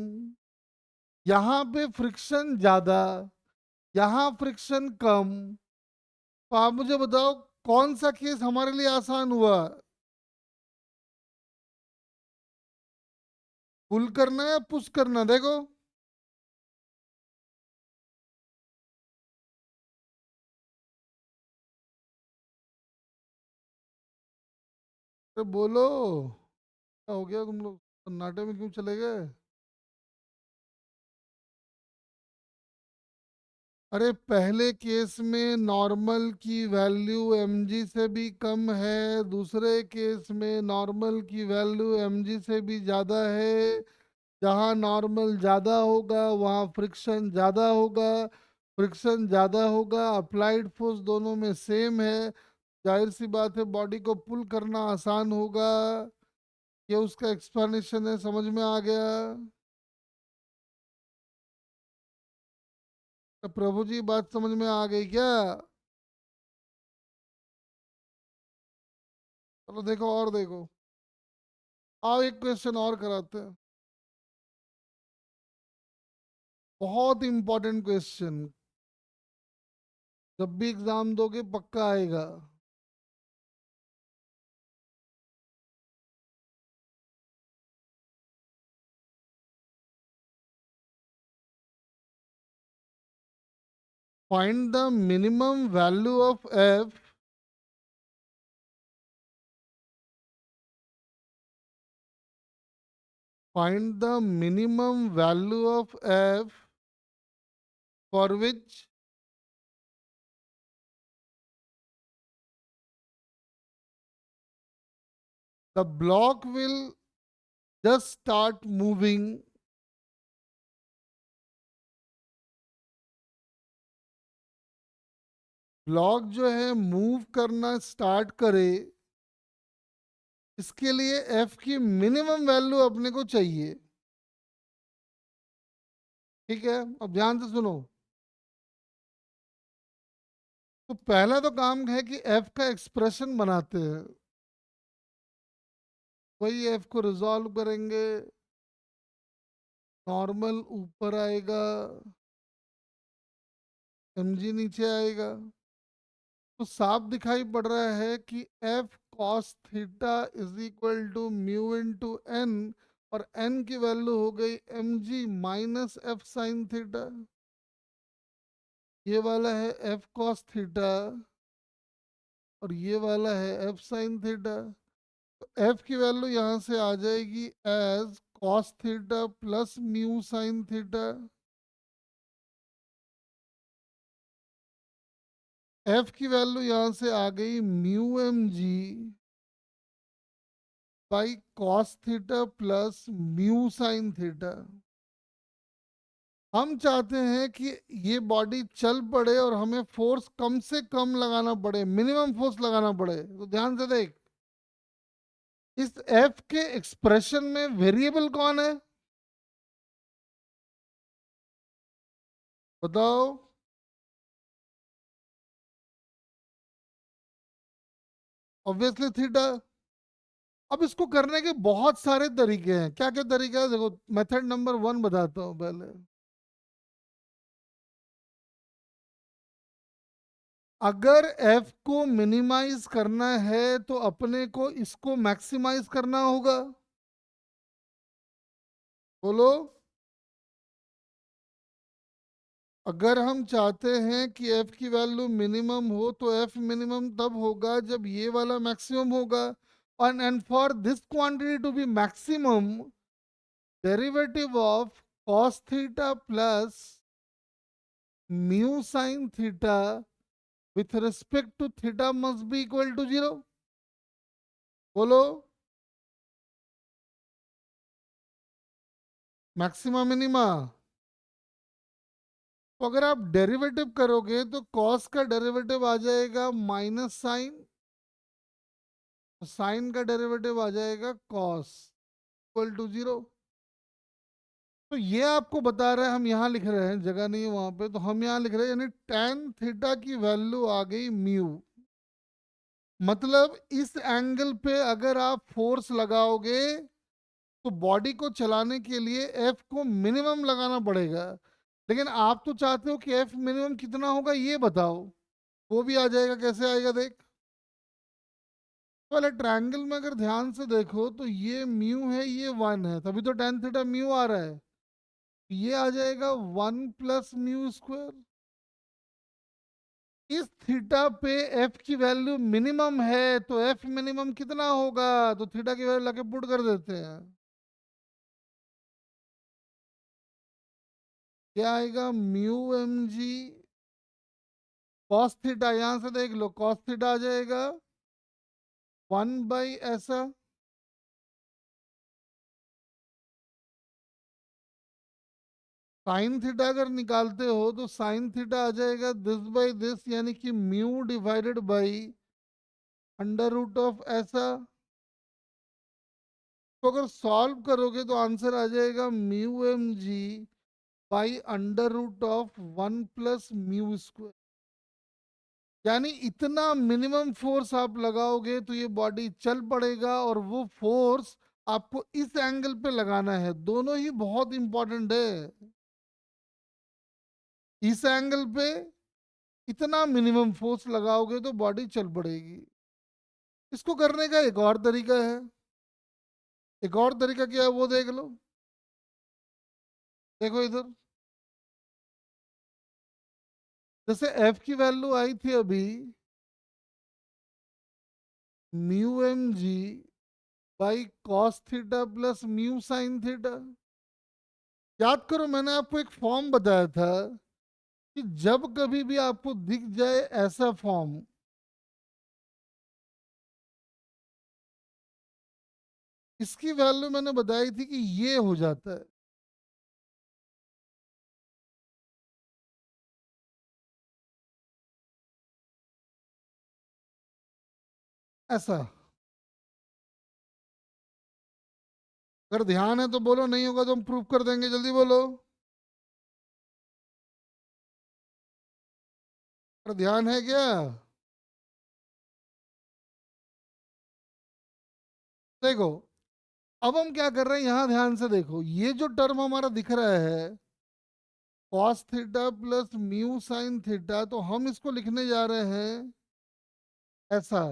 यहाँ पे फ्रिक्शन ज्यादा, यहाँ फ्रिक्शन कम। तो आप मुझे बताओ कौन सा केस हमारे लिए आसान हुआ, पुल करना या पुश करना? देखो तो बोलो, क्या हो गया तुम लोग सन्नाटे में क्यों चले गए? अरे पहले केस में नॉर्मल की वैल्यू mg से भी कम है, दूसरे केस में नॉर्मल की वैल्यू mg से भी ज़्यादा है। जहाँ नॉर्मल ज़्यादा होगा वहाँ फ्रिक्शन ज़्यादा होगा, फ्रिक्शन ज़्यादा होगा, अप्लाइड फोर्स दोनों में सेम है। जाहिर सी बात है बॉडी को पुल करना आसान होगा। ये उसका एक्सप्लेनेशन है, समझ में आ गया? तो प्रभु जी बात समझ में आ गई क्या? चलो देखो और देखो, आओ एक क्वेश्चन और कराते हैं। बहुत इंपॉर्टेंट क्वेश्चन, जब भी एग्जाम दोगे पक्का आएगा। Find the minimum value of F, find the minimum value of F for which the block will just start moving. Block जो है मूव करना स्टार्ट करे, इसके लिए एफ की मिनिमम वैल्यू अपने को चाहिए। ठीक है, अब ध्यान से सुनो। तो पहला तो काम है कि एफ का एक्सप्रेशन बनाते हैं, वही एफ को रिजॉल्व करेंगे। नॉर्मल ऊपर आएगा, mg नीचे आएगा। तो साफ दिखाई पड़ रहा है कि F cos theta is equal to mu into N, और एन की वैल्यू हो गई mg minus F sine theta. ये वाला है एफ कॉस थीटा और ये वाला है एफ साइन थीटा। तो एफ की वैल्यू यहाँ से आ जाएगी as cos theta plus mu sine theta. F की वैल्यू यहाँ से आ गई mu M G by cos theta plus mu sine theta. हम चाहते हैं कि ये बॉडी चल पड़े और हमें फोर्स कम से कम लगाना पड़े, मिनिमम फोर्स लगाना पड़े। तो ध्यान से देख, इस एफ के एक्सप्रेशन में वेरिएबल कौन है बताओ? Obviously theta. अब इसको करने के बहुत सारे तरीके हैं। क्या क्या तरीका है देखो, मेथड नंबर वन बताता हूँ पहले। अगर एफ को मिनिमाइज करना है तो अपने को इसको मैक्सिमाइज करना होगा। बोलो। अगर हम चाहते हैं कि एफ की वैल्यू मिनिमम हो तो एफ मिनिमम तब होगा जब ये वाला मैक्सिमम होगा। And for this quantity to be maximum, derivative of cos theta plus mu sine theta with respect to theta must be equal to 0। बोलो। Maxima minima. तो अगर आप डेरिवेटिव करोगे तो कॉस का डेरिवेटिव आ जाएगा माइनस साइन, साइन का derivative आ जाएगा कॉस इक्वल टू 0। तो ये आपको बता रहा है, हम यहाँ लिख रहे हैं, जगह नहीं है वहां पे, तो हम यहाँ लिख रहे हैं यानी टेन थीटा की वैल्यू आ गई म्यू। मतलब इस एंगल पे अगर आप फोर्स लगाओगे तो बॉडी को चलाने के लिए एफ को मिनिमम लगाना पड़ेगा। लेकिन आप तो चाहते हो कि एफ मिनिमम कितना होगा ये बताओ। वो भी आ जाएगा, कैसे आएगा देख। पहले ट्रायंगल में अगर ध्यान से देखो तो ये म्यू है, ये वन है, तभी तो टेन थीटा म्यू आ रहा है। ये आ जाएगा वन प्लस म्यू स्क्वायर। इस थीटा पे एफ की वैल्यू मिनिमम है तो एफ मिनिमम कितना होगा, तो थीटा की वैल्यू लाके पुट कर देते हैं। क्या आएगा, mu M G cos theta, यहां से देख लो कॉस थीटा आ जाएगा वन बाई ऐसा, साइन थीटा अगर निकालते हो तो साइन थीटा आ जाएगा दिस बाई दिस, यानी कि mu divided by under root of ऐसा। तो अगर सॉल्व करोगे तो आंसर आ जाएगा mu M G by under root of one plus mu square. यानी इतना मिनिमम फोर्स आप लगाओगे तो ये बॉडी चल पड़ेगा, और वो फोर्स आपको इस एंगल पे लगाना है। दोनों ही बहुत इंपॉर्टेंट है। इस एंगल पे इतना मिनिमम फोर्स लगाओगे तो बॉडी चल पड़ेगी। इसको करने का एक और तरीका है। एक और तरीका क्या है वो देख लो। देखो इधर, जैसे एफ की वैल्यू आई थी अभी mu M G by cos theta plus mu sine theta. याद करो मैंने आपको एक फॉर्म बताया था कि जब कभी भी आपको दिख जाए ऐसा फॉर्म, इसकी वैल्यू मैंने बताई थी कि ये हो जाता है ऐसा। अगर ध्यान है तो बोलो, नहीं होगा तो हम प्रूफ कर देंगे, जल्दी बोलो। अगर ध्यान है क्या। देखो अब हम क्या कर रहे हैं, यहां ध्यान से देखो, ये जो टर्म हमारा दिख रहा है cos theta plus mu sine theta, तो हम इसको लिखने जा रहे हैं ऐसा।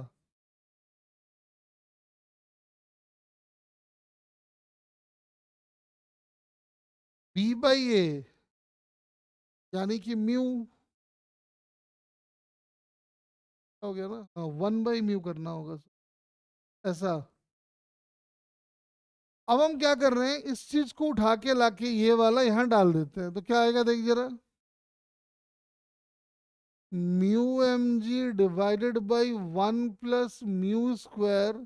बी बाई ए यानी कि म्यू हो गया ना, वन बाई म्यू करना होगा ऐसा। अब हम क्या कर रहे हैं, इस चीज को उठा के लाके ये वाला यहां डाल देते हैं, तो क्या आएगा देख जरा, mu M G divided by one plus mu square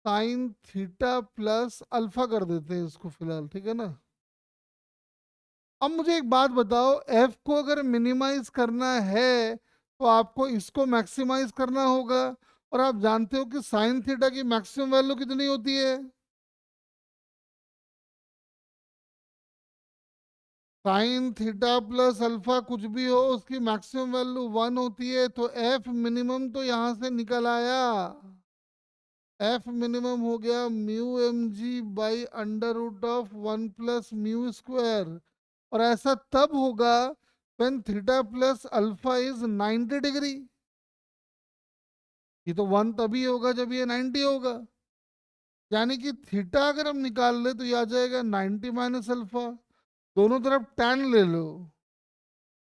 sine theta plus alpha कर देते हैं इसको फिलहाल, ठीक है ना। अब मुझे एक बात बताओ, एफ को अगर मिनिमाइज करना है तो आपको इसको मैक्सिमाइज करना होगा, और आप जानते हो कि साइन थीटा की मैक्सिमम वैल्यू कितनी होती है, साइन थीटा प्लस अल्फा कुछ भी हो उसकी मैक्सिमम वैल्यू वन होती है। तो एफ मिनिमम तो यहां से निकल आया, एफ मिनिमम हो गया mu M G by under root of one plus mu square. और ऐसा तब होगा when theta plus alpha is 90 degree. ये तो 1 तभी होगा जब ये 90 होगा। यानी कि थीटा अगर हम निकाल ले तो ये आ जाएगा 90 माइनस अल्फा। दोनों तरफ tan ले लो,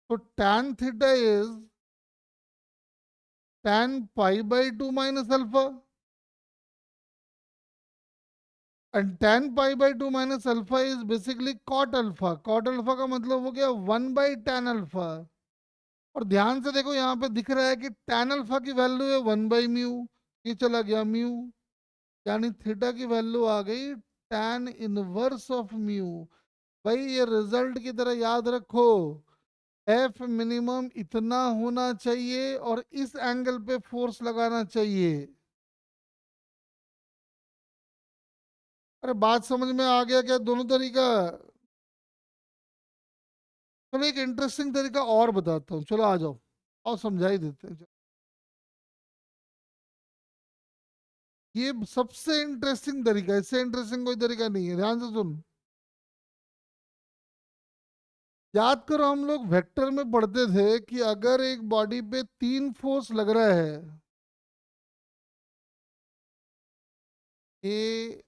तो tan theta is tan pi by 2 minus alpha. And tan pi by 2 minus alpha is basically cot alpha. Cot alpha का मतलब हो गया 1 बाई tan अल्फा। और ध्यान से देखो यहाँ पे दिख रहा है कि tan अल्फा की वैल्यू है 1 बाई म्यू, ये चला गया म्यू, यानी थीटा की वैल्यू आ गई tan इनवर्स ऑफ म्यू। भाई ये रिजल्ट की तरह याद रखो, एफ मिनिमम इतना होना चाहिए और इस एंगल पे फोर्स लगाना चाहिए। अरे बात समझ में आ गया क्या दोनों तरीका? चलो एक इंटरेस्टिंग तरीका और बताता हूँ, चलो आ जाओ और समझा ही देते हैं। ये सबसे इंटरेस्टिंग तरीका है, इससे इंटरेस्टिंग कोई तरीका नहीं है, ध्यान से सुन। याद करो हम लोग वेक्टर में पढ़ते थे कि अगर एक बॉडी पे 3 फोर्स लग रहा है, ए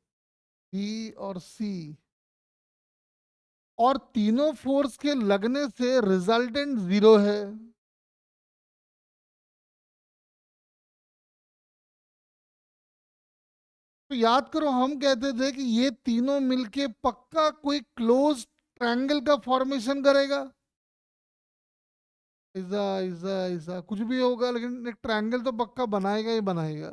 बी और सी, और तीनों फोर्स के लगने से रिजल्टेंट 0 है, तो याद करो हम कहते थे कि ये तीनों मिलके पक्का कोई क्लोज ट्रायंगल का फॉर्मेशन करेगा। ऐसा ऐसा ऐसा कुछ भी होगा लेकिन एक ट्रायंगल तो पक्का बनाएगा ही बनाएगा।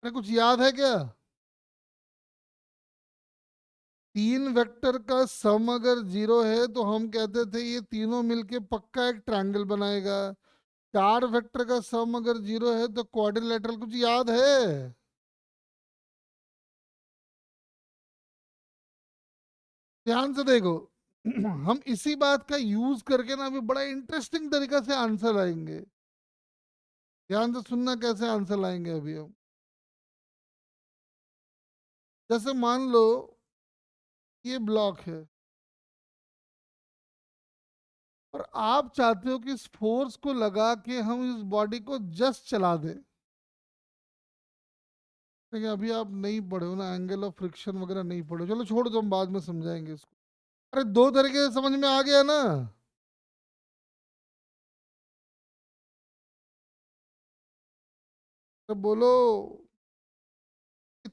अरे कुछ याद है क्या? 3 वेक्टर का सम अगर 0 है तो हम कहते थे ये तीनों मिलके पक्का एक ट्रायंगल बनाएगा। 4 वेक्टर का सम अगर 0 है तो क्वाड्रिलेटरल, कुछ याद है? ध्यान से देखो हम इसी बात का यूज करके ना अभी बड़ा इंटरेस्टिंग तरीका से आंसर आएंगे। ध्यान से सुनना कैसे आंसर लाएंगे अभी हम। जैसे मान लो ये ब्लॉक है और आप चाहते हो कि इस फोर्स को लगा के हम इस बॉडी को जस्ट चला दें। देखिए अभी आप नहीं पढ़े हो ना, एंगल ऑफ फ्रिक्शन वगैरह नहीं पढ़े, चलो छोड़ दो हम बाद में समझाएंगे इसको। अरे दो तरीके से समझ में आ गया ना? तो बोलो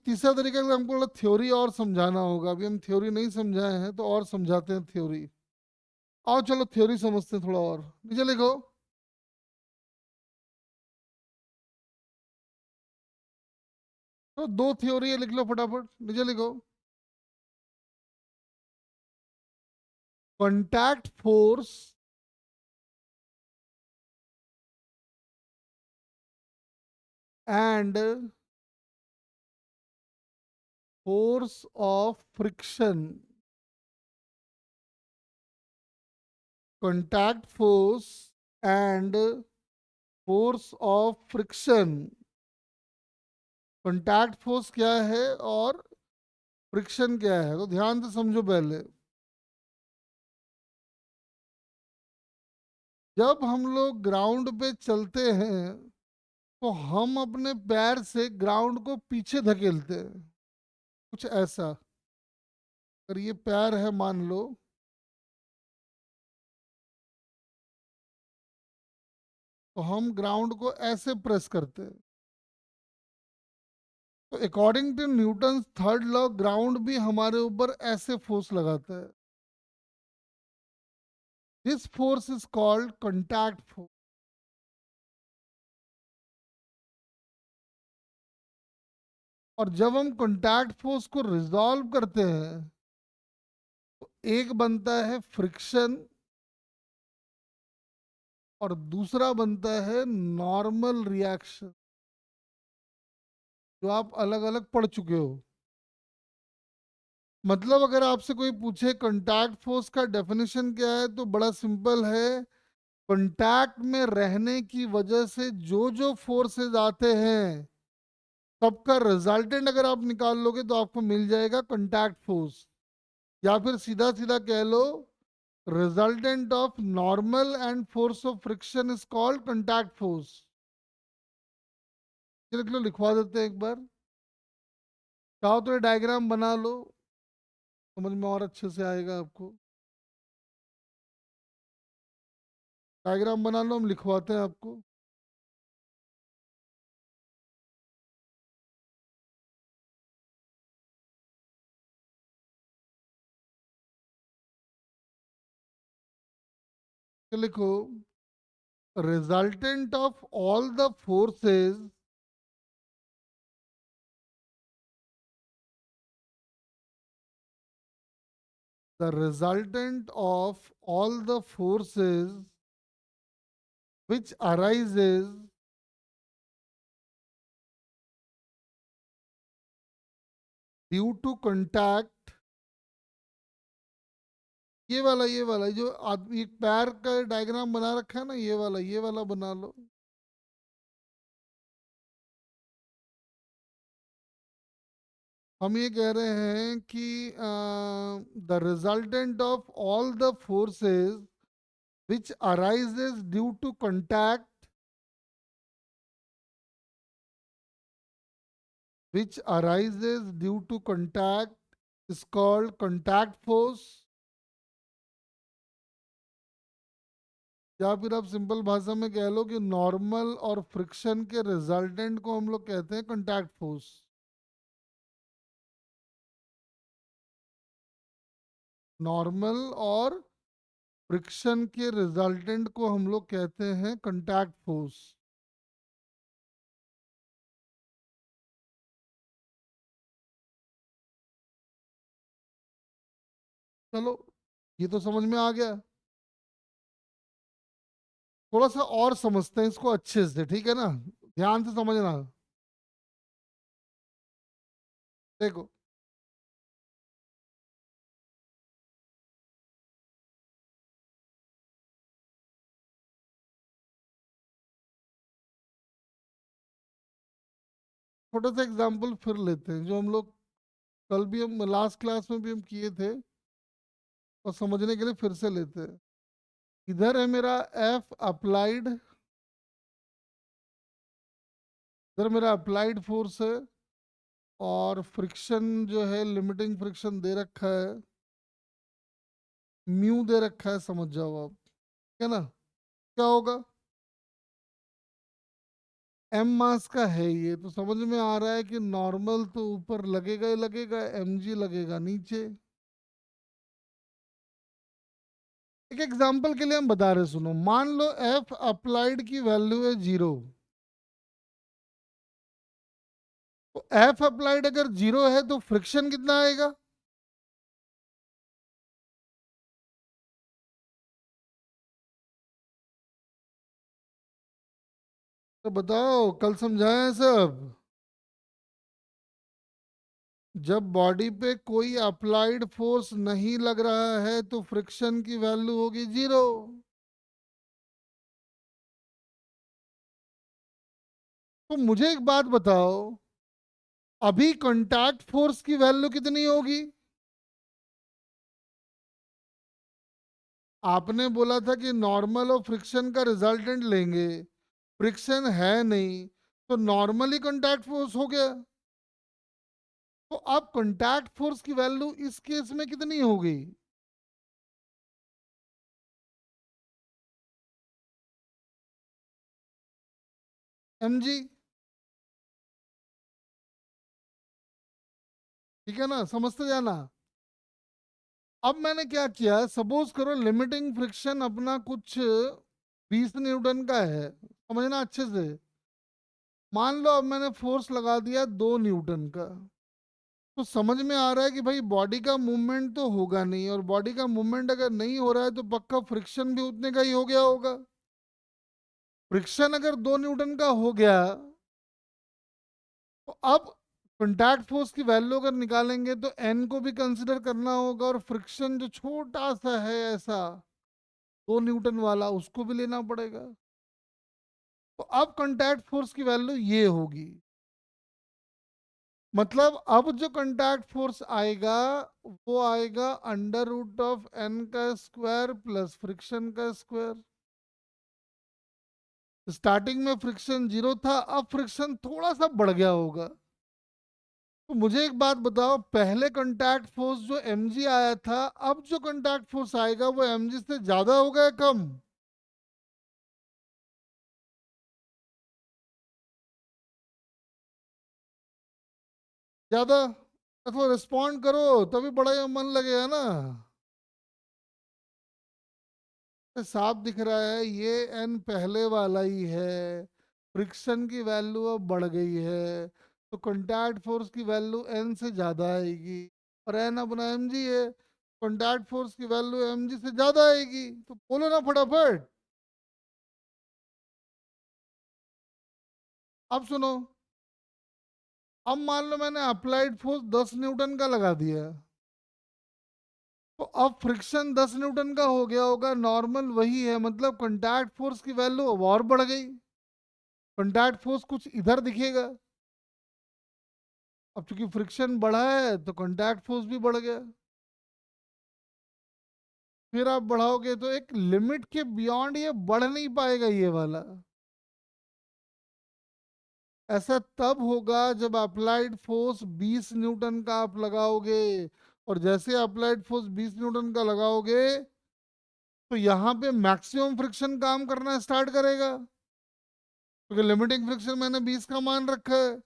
तीसरा तरीका अगर हमको थ्योरी और समझाना होगा, अभी हम थ्योरी नहीं समझाए हैं तो और समझाते हैं थ्योरी। आओ चलो थ्योरी समझते हैं थोड़ा और, नीचे लिखो। तो दो थ्योरी है, लिख लो फटाफट, नीचे लिखो। Contact force and force of friction. Contact force and force of friction. Contact force क्या है और फ्रिक्शन क्या है, तो ध्यान से समझो पहले। जब हम लोग ग्राउंड पे चलते हैं तो हम अपने पैर से ग्राउंड को पीछे धकेलते हैं, कुछ ऐसा। अगर ये पैर है मान लो, तो हम ग्राउंड को ऐसे प्रेस करते हैं। तो according to Newton third law ground भी हमारे ऊपर ऐसे फोर्स लगाता है। This force is called contact force. और जब हम कॉन्टैक्ट फोर्स को रिजॉल्व करते हैं तो एक बनता है फ्रिक्शन और दूसरा बनता है नॉर्मल रिएक्शन, जो आप अलग अलग पढ़ चुके हो। मतलब अगर आपसे कोई पूछे कांटेक्ट फोर्स का डेफिनेशन क्या है तो बड़ा सिंपल है। कांटेक्ट में रहने की वजह से जो जो फोर्सेस आते हैं सबका रिजल्टेंट अगर आप निकाल लोगे तो आपको मिल जाएगा कांटेक्ट फोर्स। या फिर सीधा सीधा कह लो, resultant of normal and force of friction is called contact force. लिख लो, लिखवा देते हैं एक बार। चाहो तो ये डायग्राम बना लो, समझ में और अच्छे से आएगा आपको। डायग्राम बना लो, हम लिखवाते हैं आपको। तो लिखो, resultant of all the forces the resultant of all the forces which arises due to contact, ये वाला जो आदमी पैर का डायग्राम बना रखा है ना, ये वाला बना लो। हम ये कह रहे हैं कि the resultant of all the forces which arises due to contact, which arises due to contact is called contact force। या फिर आप सिंपल भाषा में कह लो कि नॉर्मल और फ्रिक्शन के रिजल्टेंट को हम लोग कहते हैं कॉन्टैक्ट फोर्स। नॉर्मल और फ्रिक्शन के रिजल्टेंट को हम लोग कहते हैं कॉन्टैक्ट फोर्स। चलो, ये तो समझ में आ गया। थोड़ा सा और समझते हैं इसको अच्छे से, ठीक है ना? ध्यान से समझना। देखो, छोटा सा एग्जांपल फिर लेते हैं, जो हम लोग कल भी, हम लास्ट क्लास में भी हम किए थे, और समझने के लिए फिर से लेते हैं। इधर है मेरा एफ अप्लाइड, इधर मेरा अप्लाइड फोर्स है, और फ्रिक्शन जो है, लिमिटिंग फ्रिक्शन दे रखा है, म्यू दे रखा है, समझ जाओ आप, है ना? क्या होगा? एम मास का है ये, तो समझ में आ रहा है कि नॉर्मल तो ऊपर लगेगा ही लगेगा, एम जी लगेगा नीचे। एक एग्जांपल के लिए हम बता रहे, सुनो, मान लो एफ अप्लाइड की वैल्यू है 0, तो एफ अप्लाइड अगर 0 है तो फ्रिक्शन कितना आएगा? तो बताओ, कल समझाया सब। जब बॉडी पे कोई अप्लाइड फोर्स नहीं लग रहा है तो फ्रिक्शन की वैल्यू होगी 0। तो मुझे एक बात बताओ, अभी कॉन्टैक्ट फोर्स की वैल्यू कितनी होगी? आपने बोला था कि नॉर्मल और फ्रिक्शन का रिजल्टेंट लेंगे, फ्रिक्शन है नहीं, तो नॉर्मली कॉन्टैक्ट फोर्स हो गया। तो अब कॉन्टैक्ट फोर्स की वैल्यू इस केस में कितनी होगी? mg। ठीक है ना, समझते जाना। अब मैंने क्या किया, सपोज करो लिमिटिंग फ्रिक्शन अपना कुछ 20 न्यूटन का है, समझना अच्छे से। मान लो अब मैंने फोर्स लगा दिया 2 न्यूटन का, तो समझ में आ रहा है कि भाई बॉडी का मूवमेंट तो होगा नहीं, और बॉडी का मूवमेंट अगर नहीं हो रहा है तो पक्का फ्रिक्शन भी उतने का ही हो गया होगा। फ्रिक्शन अगर 2 न्यूटन का हो गया, तो अब कॉन्टैक्ट फोर्स की वैल्यू अगर निकालेंगे तो एन को भी कंसिडर करना होगा, और फ्रिक्शन जो छोटा सा है ऐसा 2 न्यूटन वाला, उसको भी लेना पड़ेगा। तो अब कॉन्टैक्ट फोर्स की वैल्यू ये होगी। मतलब अब जो कंटैक्ट फोर्स आएगा वो आएगा अंडर रूट ऑफ एन का स्क्वायर प्लस फ्रिक्शन का स्क्वायर। स्टार्टिंग में फ्रिक्शन 0 था, अब फ्रिक्शन थोड़ा सा बढ़ गया होगा। तो मुझे एक बात बताओ, पहले कंटैक्ट फोर्स जो mg आया था, अब जो कंटैक्ट फोर्स आएगा वो mg से ज्यादा होगा या कम? ज्यादा। अथवा रिस्पॉन्ड करो, तभी बड़ा मन लगेगा ना। साफ दिख रहा है ये एन पहले वाला ही है, फ्रिक्शन की वैल्यू अब बढ़ गई है, तो कॉन्टैक्ट फोर्स की वैल्यू एन से ज्यादा आएगी। और एन अपना एम जी है, कॉन्टैक्ट फोर्स की वैल्यू एम जी से ज्यादा आएगी, तो बोलो ना फटाफट। अब सुनो, अब मान लो मैंने अप्लाइड फोर्स 10 न्यूटन का लगा दिया, तो अब फ्रिक्शन 10 न्यूटन का हो गया होगा, नॉर्मल वही है, मतलब कॉन्टैक्ट फोर्स की वैल्यू अब और बढ़ गई। कॉन्टैक्ट फोर्स कुछ इधर दिखेगा, अब चूंकि फ्रिक्शन बढ़ा है तो कॉन्टैक्ट फोर्स भी बढ़ गया। फिर आप बढ़ाओगे तो एक लिमिट के बियॉन्ड ये बढ़ नहीं पाएगा ये वाला। ऐसा तब होगा जब अप्लाइड फोर्स 20 न्यूटन का आप लगाओगे, और जैसे अप्लाइड फोर्स 20 न्यूटन का लगाओगे तो यहाँ पे मैक्सिमम फ्रिक्शन काम करना स्टार्ट करेगा, क्योंकि लिमिटिंग फ्रिक्शन मैंने 20 का मान रखा है।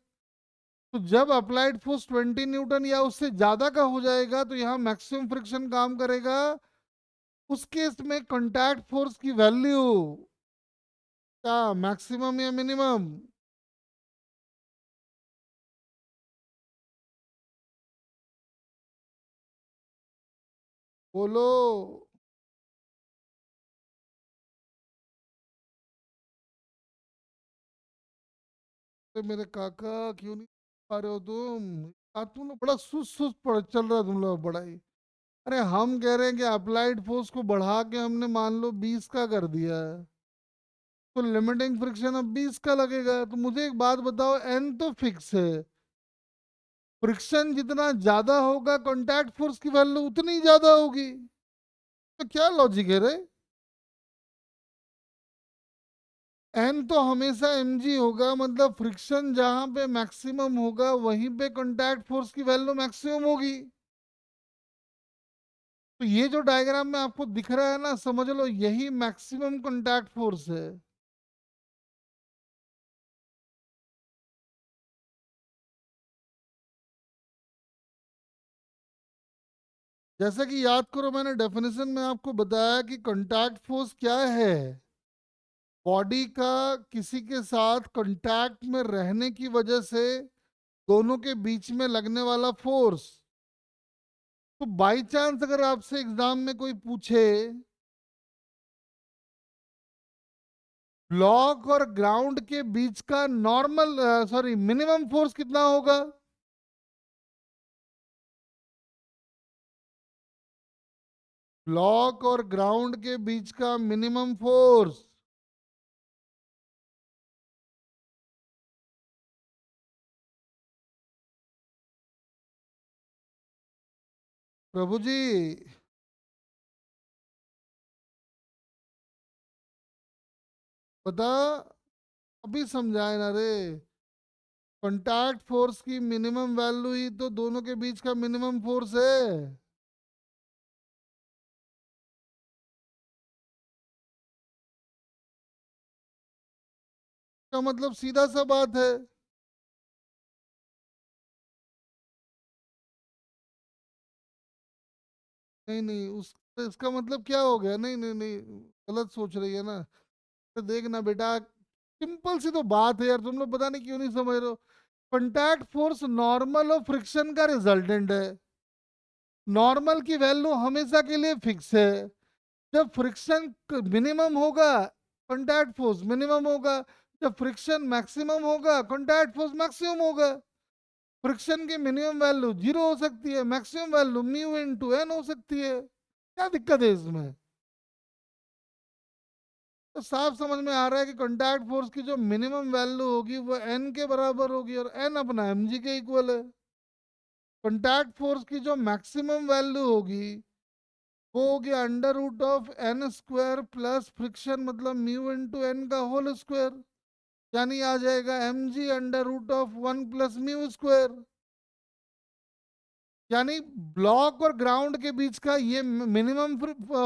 तो जब अप्लाइड फोर्स 20 न्यूटन या उससे ज्यादा का हो जाएगा तो यहाँ मैक्सिमम फ्रिक्शन काम करेगा। उस केस में कॉन्टैक्ट फोर्स की वैल्यू क्या, मैक्सिमम या मिनिमम? बोलो। तो मेरे काका क्यों नहीं पा रहे हो तुम? आज तुम लोग बड़ा सुस्त सुस्त पड़ चल रहा है तुम लोग बड़ा ही। अरे हम कह रहे हैं कि अप्लाइड फोर्स को बढ़ा के हमने मान लो 20 का कर दिया है, तो लिमिटिंग फ्रिक्शन अब 20 का लगेगा। तो मुझे एक बात बताओ, एन तो फिक्स है, फ्रिक्शन जितना ज्यादा होगा कॉन्टैक्ट फोर्स की वैल्यू उतनी ज्यादा होगी। तो क्या लॉजिक है रे? एन तो हमेशा mg होगा, मतलब फ्रिक्शन जहां पे मैक्सिमम होगा वहीं पे कॉन्टैक्ट फोर्स की वैल्यू मैक्सिमम होगी। तो ये जो डायग्राम में आपको दिख रहा है ना, समझ लो यही मैक्सिमम कॉन्टैक्ट फोर्स है। जैसे कि याद करो, मैंने डेफिनेशन में आपको बताया कि कॉन्टैक्ट फोर्स क्या है। बॉडी का किसी के साथ कॉन्टैक्ट में रहने की वजह से दोनों के बीच में लगने वाला फोर्स। तो बाई चांस अगर आपसे एग्जाम में कोई पूछे ब्लॉक और ग्राउंड के बीच का नॉर्मल, सॉरी, मिनिमम फोर्स कितना होगा? ब्लॉक और ग्राउंड के बीच का मिनिमम फोर्स। प्रभु जी, बता, अभी समझाए ना रे। कॉन्टैक्ट फोर्स की मिनिमम वैल्यू ही तो दोनों के बीच का मिनिमम फोर्स है। का मतलब सीधा सा बात है। नहीं नहीं, उस इसका मतलब क्या हो गया? नहीं नहीं नहीं, गलत सोच रही है ना। तो देखना बेटा, सिंपल सी तो बात है यार, तुम लोग पता नहीं क्यों नहीं समझ रहे हो। कॉन्टैक्ट फोर्स नॉर्मल और फ्रिक्शन का रिजल्टेंट है। नॉर्मल की वैल्यू हमेशा के लिए फिक्स है। जब फ्रिक्शन मिनिमम होगा कॉन्टैक्ट फोर्स मिनिमम होगा, जब फ्रिक्शन मैक्सिमम होगा कॉन्टैक्ट फोर्स मैक्सिमम होगा। फ्रिक्शन की मिनिमम वैल्यू 0 हो सकती है, maximum value mu into N हो सकती है। क्या दिक्कत है इसमें? तो साफ समझ में आ रहा है कि कॉन्टैक्ट फोर्स की जो मिनिमम वैल्यू होगी वो एन के बराबर होगी, और एन अपना एम जी के इक्वल है। कॉन्टैक्ट फोर्स की जो मैक्सिमम वैल्यू होगी वो होगी under root of N square plus friction मतलब म्यू इंटू एन का होल स्क्वायर, यानी आ जाएगा M G under root of 1 + mu square. यानी ब्लॉक और ग्राउंड के बीच का ये मिनिमम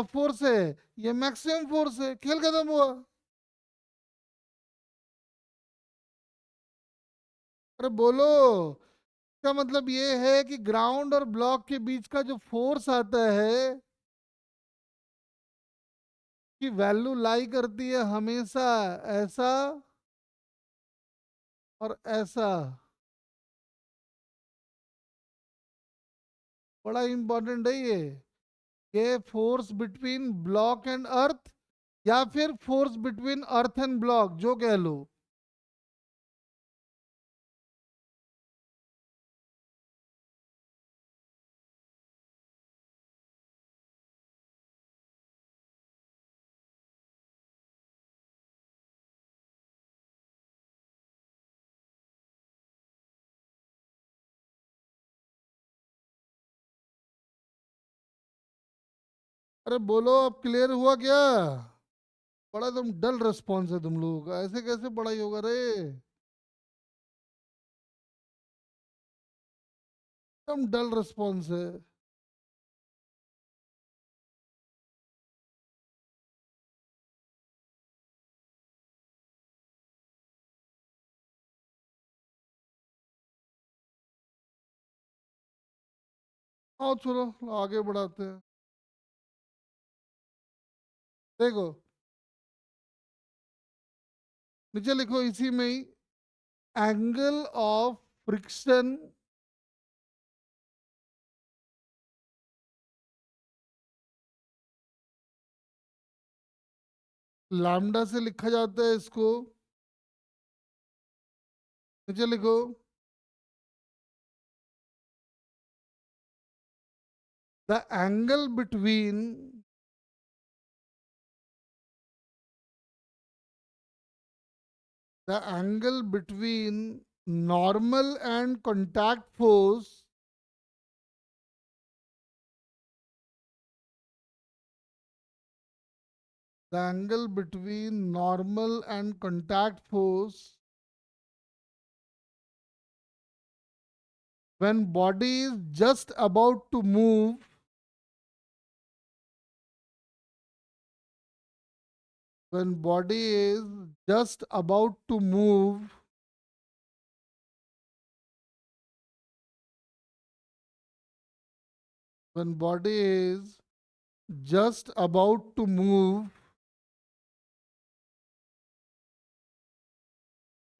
फोर्स है, ये मैक्सिमम फोर्स है, खेल खत्म हुआ। अरे बोलो, इसका मतलब ये है कि ग्राउंड और ब्लॉक के बीच का जो फोर्स आता है कि वैल्यू लाई करती है हमेशा ऐसा और ऐसा। बड़ा इंपॉर्टेंट है ये force between block and earth, या फिर force between earth and block, जो कह लो। अरे बोलो, अब क्लियर हुआ क्या? बड़ा तुम डल रिस्पॉन्स है तुम लोगों का, ऐसे कैसे पढ़ाई होगा रे? एकदम डल रिस्पॉन्स है। आओ चलो आगे बढ़ाते हैं। देखो, नीचे लिखो इसी में ही, एंगल ऑफ फ्रिक्शन लैम्डा से लिखा जाता है इसको। नीचे लिखो, the angle between the angle between normal and contact force, the angle between normal and contact force when body is just about to move, when body is just about to move, when body is just about to move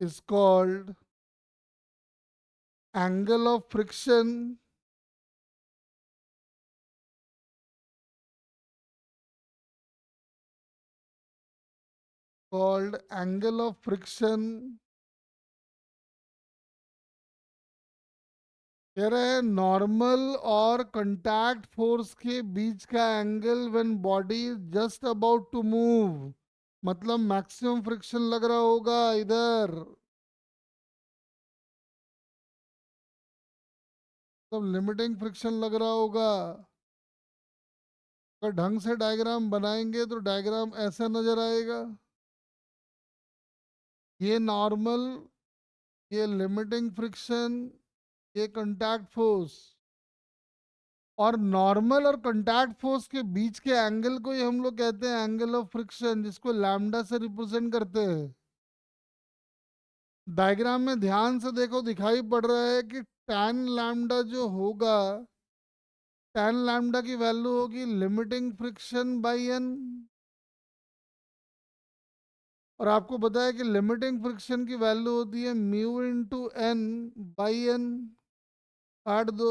is called angle of friction, called angle of friction। कह रहे हैं normal और contact force के बीच का angle when body just about to move, मतलब maximum friction लग रहा होगा इधर, मतलब लिमिटिंग फ्रिक्शन लग रहा होगा। अगर ढंग से डायग्राम बनाएंगे तो डायग्राम ऐसा नजर आएगा, ये नॉर्मल, ये लिमिटिंग फ्रिक्शन, ये कंटैक्ट फोर्स। और नॉर्मल और कंटैक्ट फोर्स के बीच के एंगल को ही हम लोग कहते हैं एंगल ऑफ फ्रिक्शन, जिसको लैम्डा से रिप्रेजेंट करते हैं। डायग्राम में ध्यान से देखो, दिखाई पड़ रहा है कि टैन लैम्डा जो होगा, टैन लैम्डा की वैल्यू होगी लिमिटिंग फ्रिक्शन बाई एन। और आपको पता है कि लिमिटिंग फ्रिक्शन की वैल्यू होती है mu into N by N, काट दो,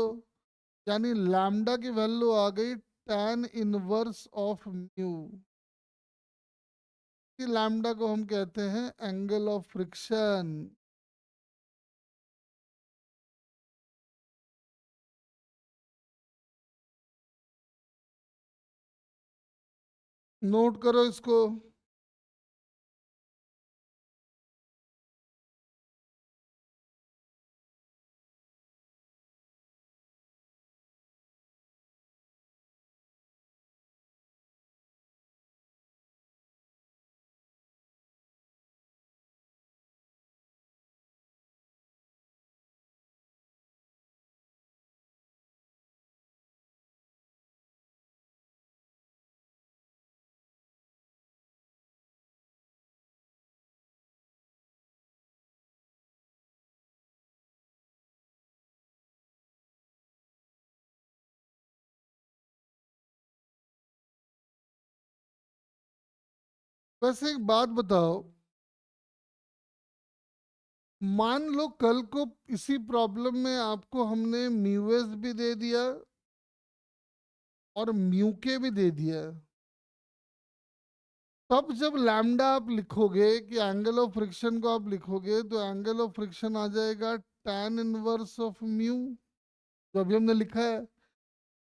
यानी लैम्डा की वैल्यू आ गई tan inverse of mu. Lambda को हम कहते हैं एंगल ऑफ फ्रिक्शन। नोट करो इसको। वैसे एक बात बताओ, मान लो कल को इसी प्रॉब्लम में आपको हमने म्यूएस भी दे दिया और म्यू के भी दे दिया, तब जब लैम्डा आप लिखोगे कि एंगल ऑफ फ्रिक्शन को आप लिखोगे तो एंगल ऑफ फ्रिक्शन आ जाएगा tan इनवर्स ऑफ म्यू, जो अभी हमने लिखा है।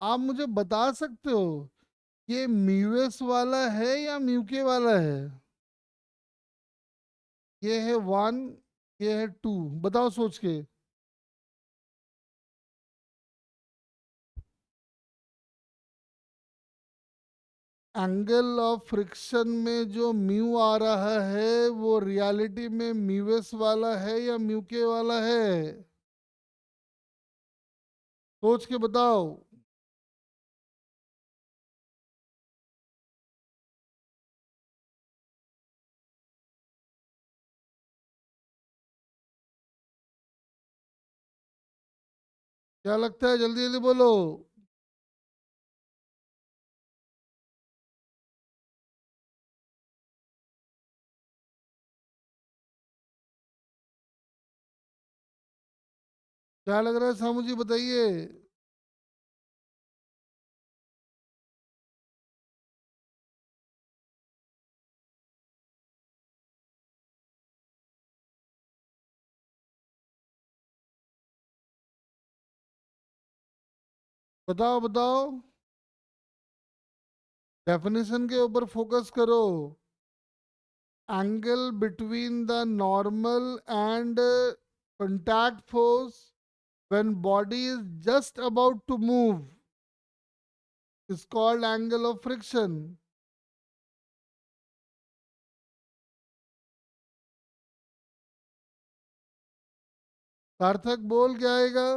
आप मुझे बता सकते हो ये म्यूएस वाला है या म्यू के वाला है? ये है 1, ये है 2, बताओ सोच के। एंगल ऑफ फ्रिक्शन में जो म्यू आ रहा है वो रियलिटी में म्यूएस वाला है या म्यू के वाला है? सोच के बताओ। क्या लगता है, जल्दी जल्दी बोलो। क्या लग रहा है सामू जी, बताइए। बताओ बताओ। डेफिनेशन के ऊपर फोकस करो। Angle between the normal and contact force when body is just about to move is called angle of friction. सार्थक बोल क्या आएगा?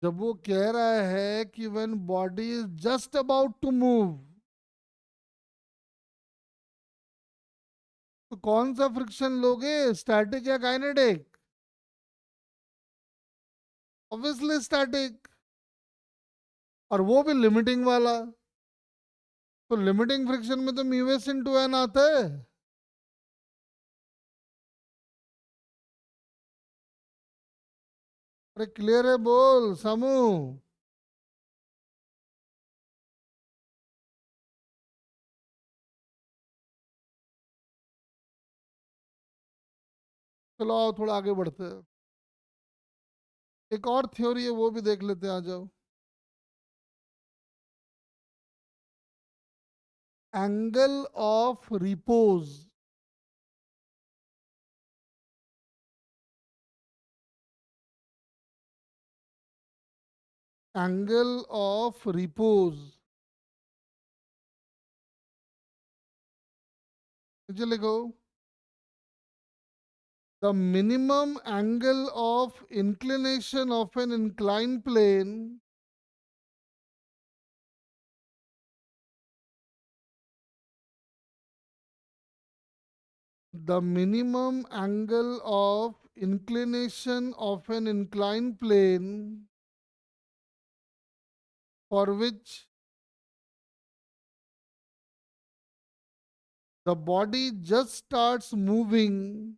जब वो कह रहा है कि when body is just about to move, तो कौन सा फ्रिक्शन लोगे, स्टैटिक या काइनेटिक? Obviously static. और वो भी लिमिटिंग वाला। तो लिमिटिंग फ्रिक्शन में तो म्यू एस इंटू एन आता है। अरे क्लियर है, बोल समू। चलो आओ थोड़ा आगे बढ़ते हैं। एक और थ्योरी है वो भी देख लेते हैं, आ जाओ। Angle of repose. Angle of repose, नीचे लिखो। The minimum angle of inclination of an incline plane the minimum angle of inclination of an inclined plane for which the body just starts moving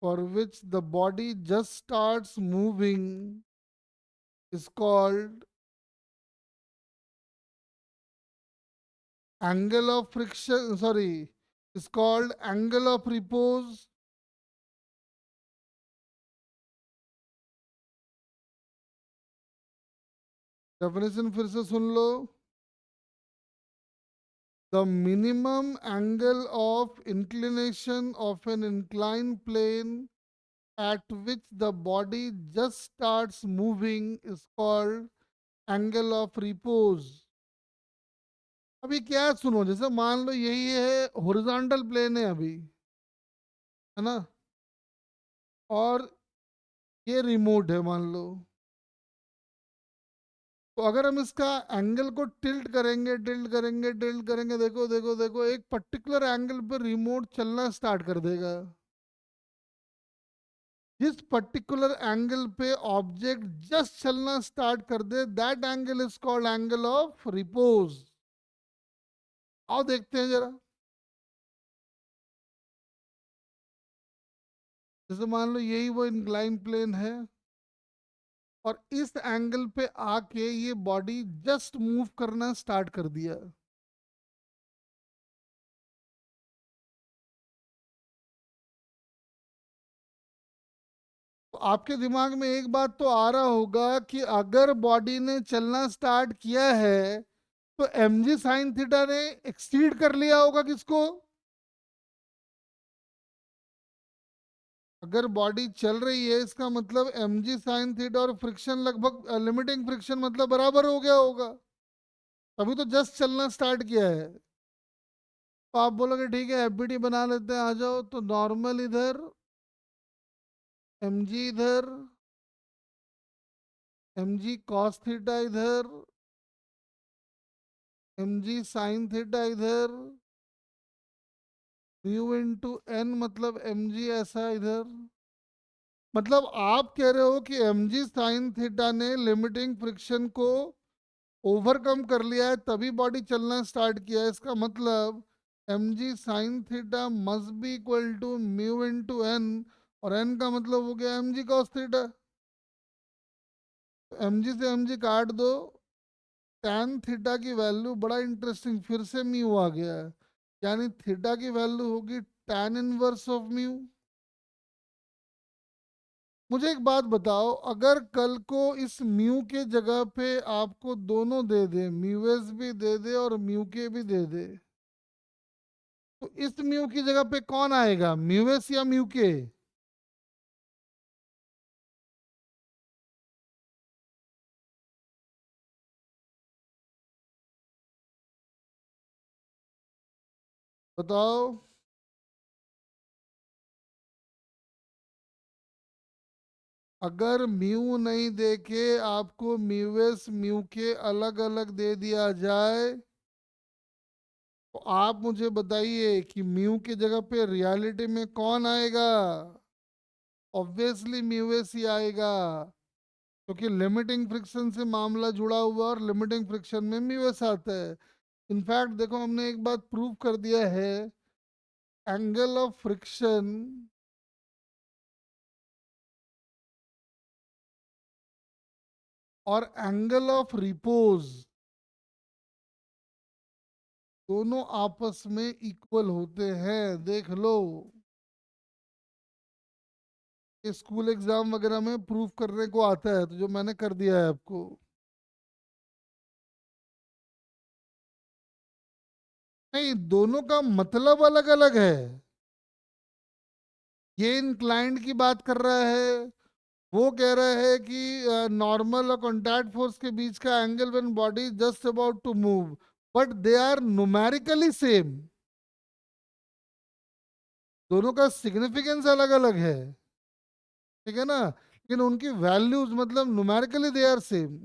for which the body just starts moving is called angle of friction, sorry, is called angle of repose. Definition फिर से सुन लो। The minimum angle of inclination of an inclined plane at which the body just starts moving is called angle of repose. अभी क्या है, सुनो, जैसे मान लो यही है हॉरिजॉन्टल प्लेन है अभी, है ना, और ये रिमोट है मान लो। तो अगर हम इसका एंगल को टिल्ट करेंगे, टिल्ट करेंगे, टिल्ट करेंगे, देखो देखो देखो, एक पर्टिकुलर एंगल पर रिमोट चलना स्टार्ट कर देगा। जिस पर्टिकुलर एंगल पे ऑब्जेक्ट जस्ट चलना स्टार्ट कर दे, that angle is called angle of repose. आओ देखते हैं जरा। जैसे मान लो यही वो इंक्लाइन प्लेन है, और इस एंगल पे आके ये बॉडी जस्ट मूव करना स्टार्ट कर दिया। तो आपके दिमाग में एक बात तो आ रहा होगा कि अगर बॉडी ने चलना स्टार्ट किया है तो एम जी साइन थीटा ने एक्सीड कर लिया होगा किसको? अगर बॉडी चल रही है इसका मतलब एम जी साइन थीटा और फ्रिक्शन लगभग लिमिटिंग फ्रिक्शन मतलब बराबर हो गया होगा, तभी तो जस्ट चलना स्टार्ट किया है। तो आप बोलोगे ठीक है एफबीटी बना लेते हैं, आ जाओ। तो नॉर्मल इधर, एम जी इधर, एम जी कॉस थीटा इधर, एम जी साइन थीटा इधर, म्यू इंटू एन मतलब एम जी ऐसा इधर। मतलब आप कह रहे हो कि एम जी साइन थीटा ने लिमिटिंग फ्रिक्शन को ओवरकम कर लिया है तभी बॉडी चलना स्टार्ट किया है। इसका मतलब M G sine theta must be equal to mu into N, और एन का मतलब हो गया M G cos theta. M G से एम जी काट दो, टैन थीटा की वैल्यू, बड़ा इंटरेस्टिंग, फिर से म्यू आ गया है, यानी थीटा की वैल्यू होगी टैन इनवर्स ऑफ म्यू। मुझे एक बात बताओ, अगर कल को इस म्यू के जगह पे आपको दोनों दे दे, म्यू एस भी दे दे और म्यू के भी दे दे, तो इस म्यू की जगह पे कौन आएगा, म्यू एस या म्यू के? बताओ। अगर म्यू नहीं देके आपको म्यू एस म्यू के अलग अलग दे दिया जाए, तो आप मुझे बताइए कि म्यू की जगह पे रियलिटी में कौन आएगा? ऑब्वियसली म्यू एस ही आएगा, क्योंकि लिमिटिंग फ्रिक्शन से मामला जुड़ा हुआ और लिमिटिंग फ्रिक्शन में म्यू एस आता है। इनफैक्ट देखो हमने एक बात प्रूव कर दिया है, एंगल ऑफ फ्रिक्शन और एंगल ऑफ रिपोज दोनों आपस में इक्वल होते हैं, देख लो। ये स्कूल एग्जाम वगैरह में प्रूफ करने को आता है, तो जो मैंने कर दिया है आपको। नहीं, दोनों का मतलब अलग अलग है। ये इंक्लाइंड की बात कर रहा है, वो कह रहा है कि नॉर्मल और कॉन्टैक्ट फोर्स के बीच का angle when body just about to move, but they are numerically same. दोनों का सिग्निफिकेंस अलग अलग है, ठीक है ना, लेकिन उनकी वैल्यूज मतलब न्यूमेरिकली दे आर सेम।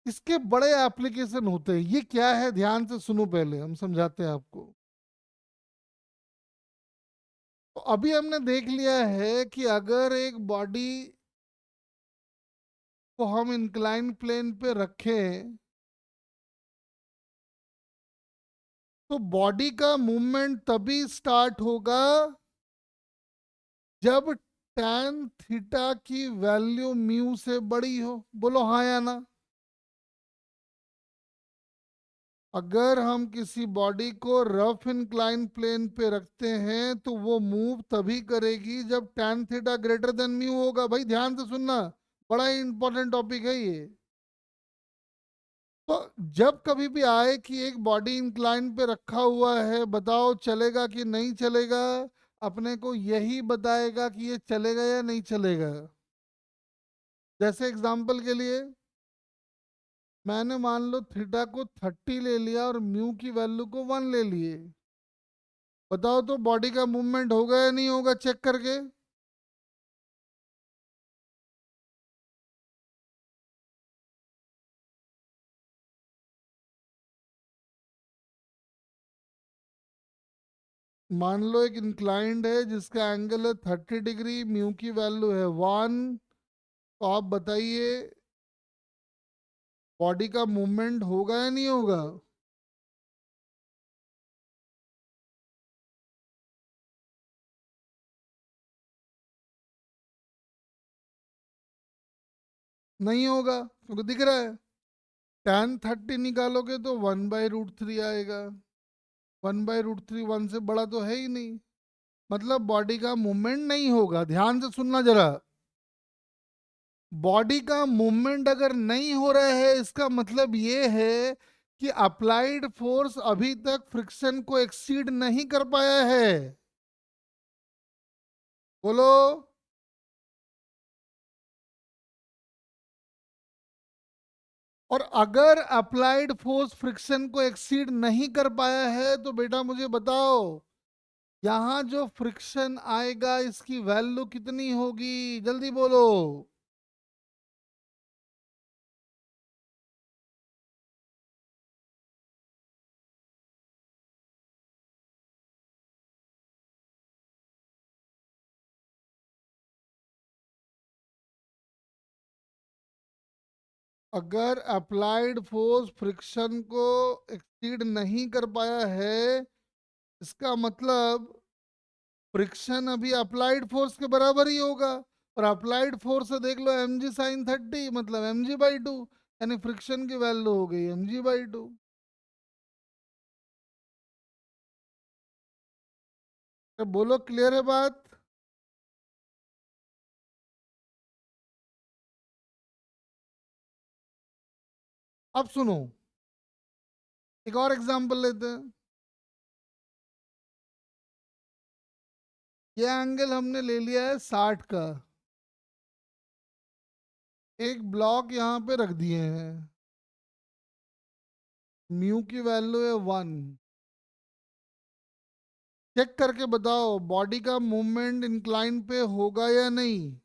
इसके बड़े एप्लीकेशन होते हैं, ये क्या है ध्यान से सुनो, पहले हम समझाते हैं आपको। तो अभी हमने देख लिया है कि अगर एक बॉडी को हम इंक्लाइन प्लेन पे रखें तो बॉडी का मूवमेंट तभी स्टार्ट होगा जब टैन थीटा की वैल्यू म्यू से बड़ी हो। बोलो हाँ या ना। अगर हम किसी बॉडी को रफ इंक्लाइन प्लेन पे रखते हैं तो वो मूव तभी करेगी जब tan theta greater than mu होगा। भाई ध्यान से सुनना, बड़ा इंपॉर्टेंट टॉपिक है ये। तो जब कभी भी आए कि एक बॉडी इंक्लाइन पे रखा हुआ है, बताओ चलेगा कि नहीं चलेगा, अपने को यही बताएगा कि ये चलेगा या नहीं चलेगा। जैसे एग्जांपल के लिए मैंने मान लो थीटा को 30 ले लिया और म्यू की वैल्यू को 1 ले लिए, बताओ तो बॉडी का मूवमेंट होगा या नहीं होगा, चेक करके। मान लो एक इंक्लाइंड है जिसका एंगल है 30 डिग्री, म्यू की वैल्यू है 1। तो आप बताइए बॉडी का मूवमेंट होगा या नहीं होगा? नहीं होगा, क्योंकि दिख रहा है। tan 30 निकालोगे तो 1/√3 आएगा। 1/√3 1 से बड़ा तो है ही नहीं, मतलब बॉडी का मूवमेंट नहीं होगा। ध्यान से सुनना जरा, बॉडी का मूवमेंट अगर नहीं हो रहा है इसका मतलब ये है कि अप्लाइड फोर्स अभी तक फ्रिक्शन को एक्सीड नहीं कर पाया है। बोलो। और अगर अप्लाइड फोर्स फ्रिक्शन को एक्सीड नहीं कर पाया है तो बेटा मुझे बताओ, यहां जो फ्रिक्शन आएगा इसकी वैल्यू कितनी होगी? जल्दी बोलो। अगर अप्लाइड फोर्स फ्रिक्शन को एक्सीड नहीं कर पाया है इसका मतलब फ्रिक्शन अभी अप्लाइड फोर्स के बराबर ही होगा। और अप्लाइड फोर्स से देख लो mg sin 30 मतलब mg/2, यानी फ्रिक्शन की वैल्यू हो गई mg/2। तो बोलो क्लियर है बात? अब सुनो, एक और एग्जांपल लेते हैं। ये एंगल हमने ले लिया है 60 का, एक ब्लॉक यहाँ पे रख दिए हैं, म्यू की वैल्यू है 1। चेक करके बताओ बॉडी का मूवमेंट इंक्लाइन पे होगा या नहीं?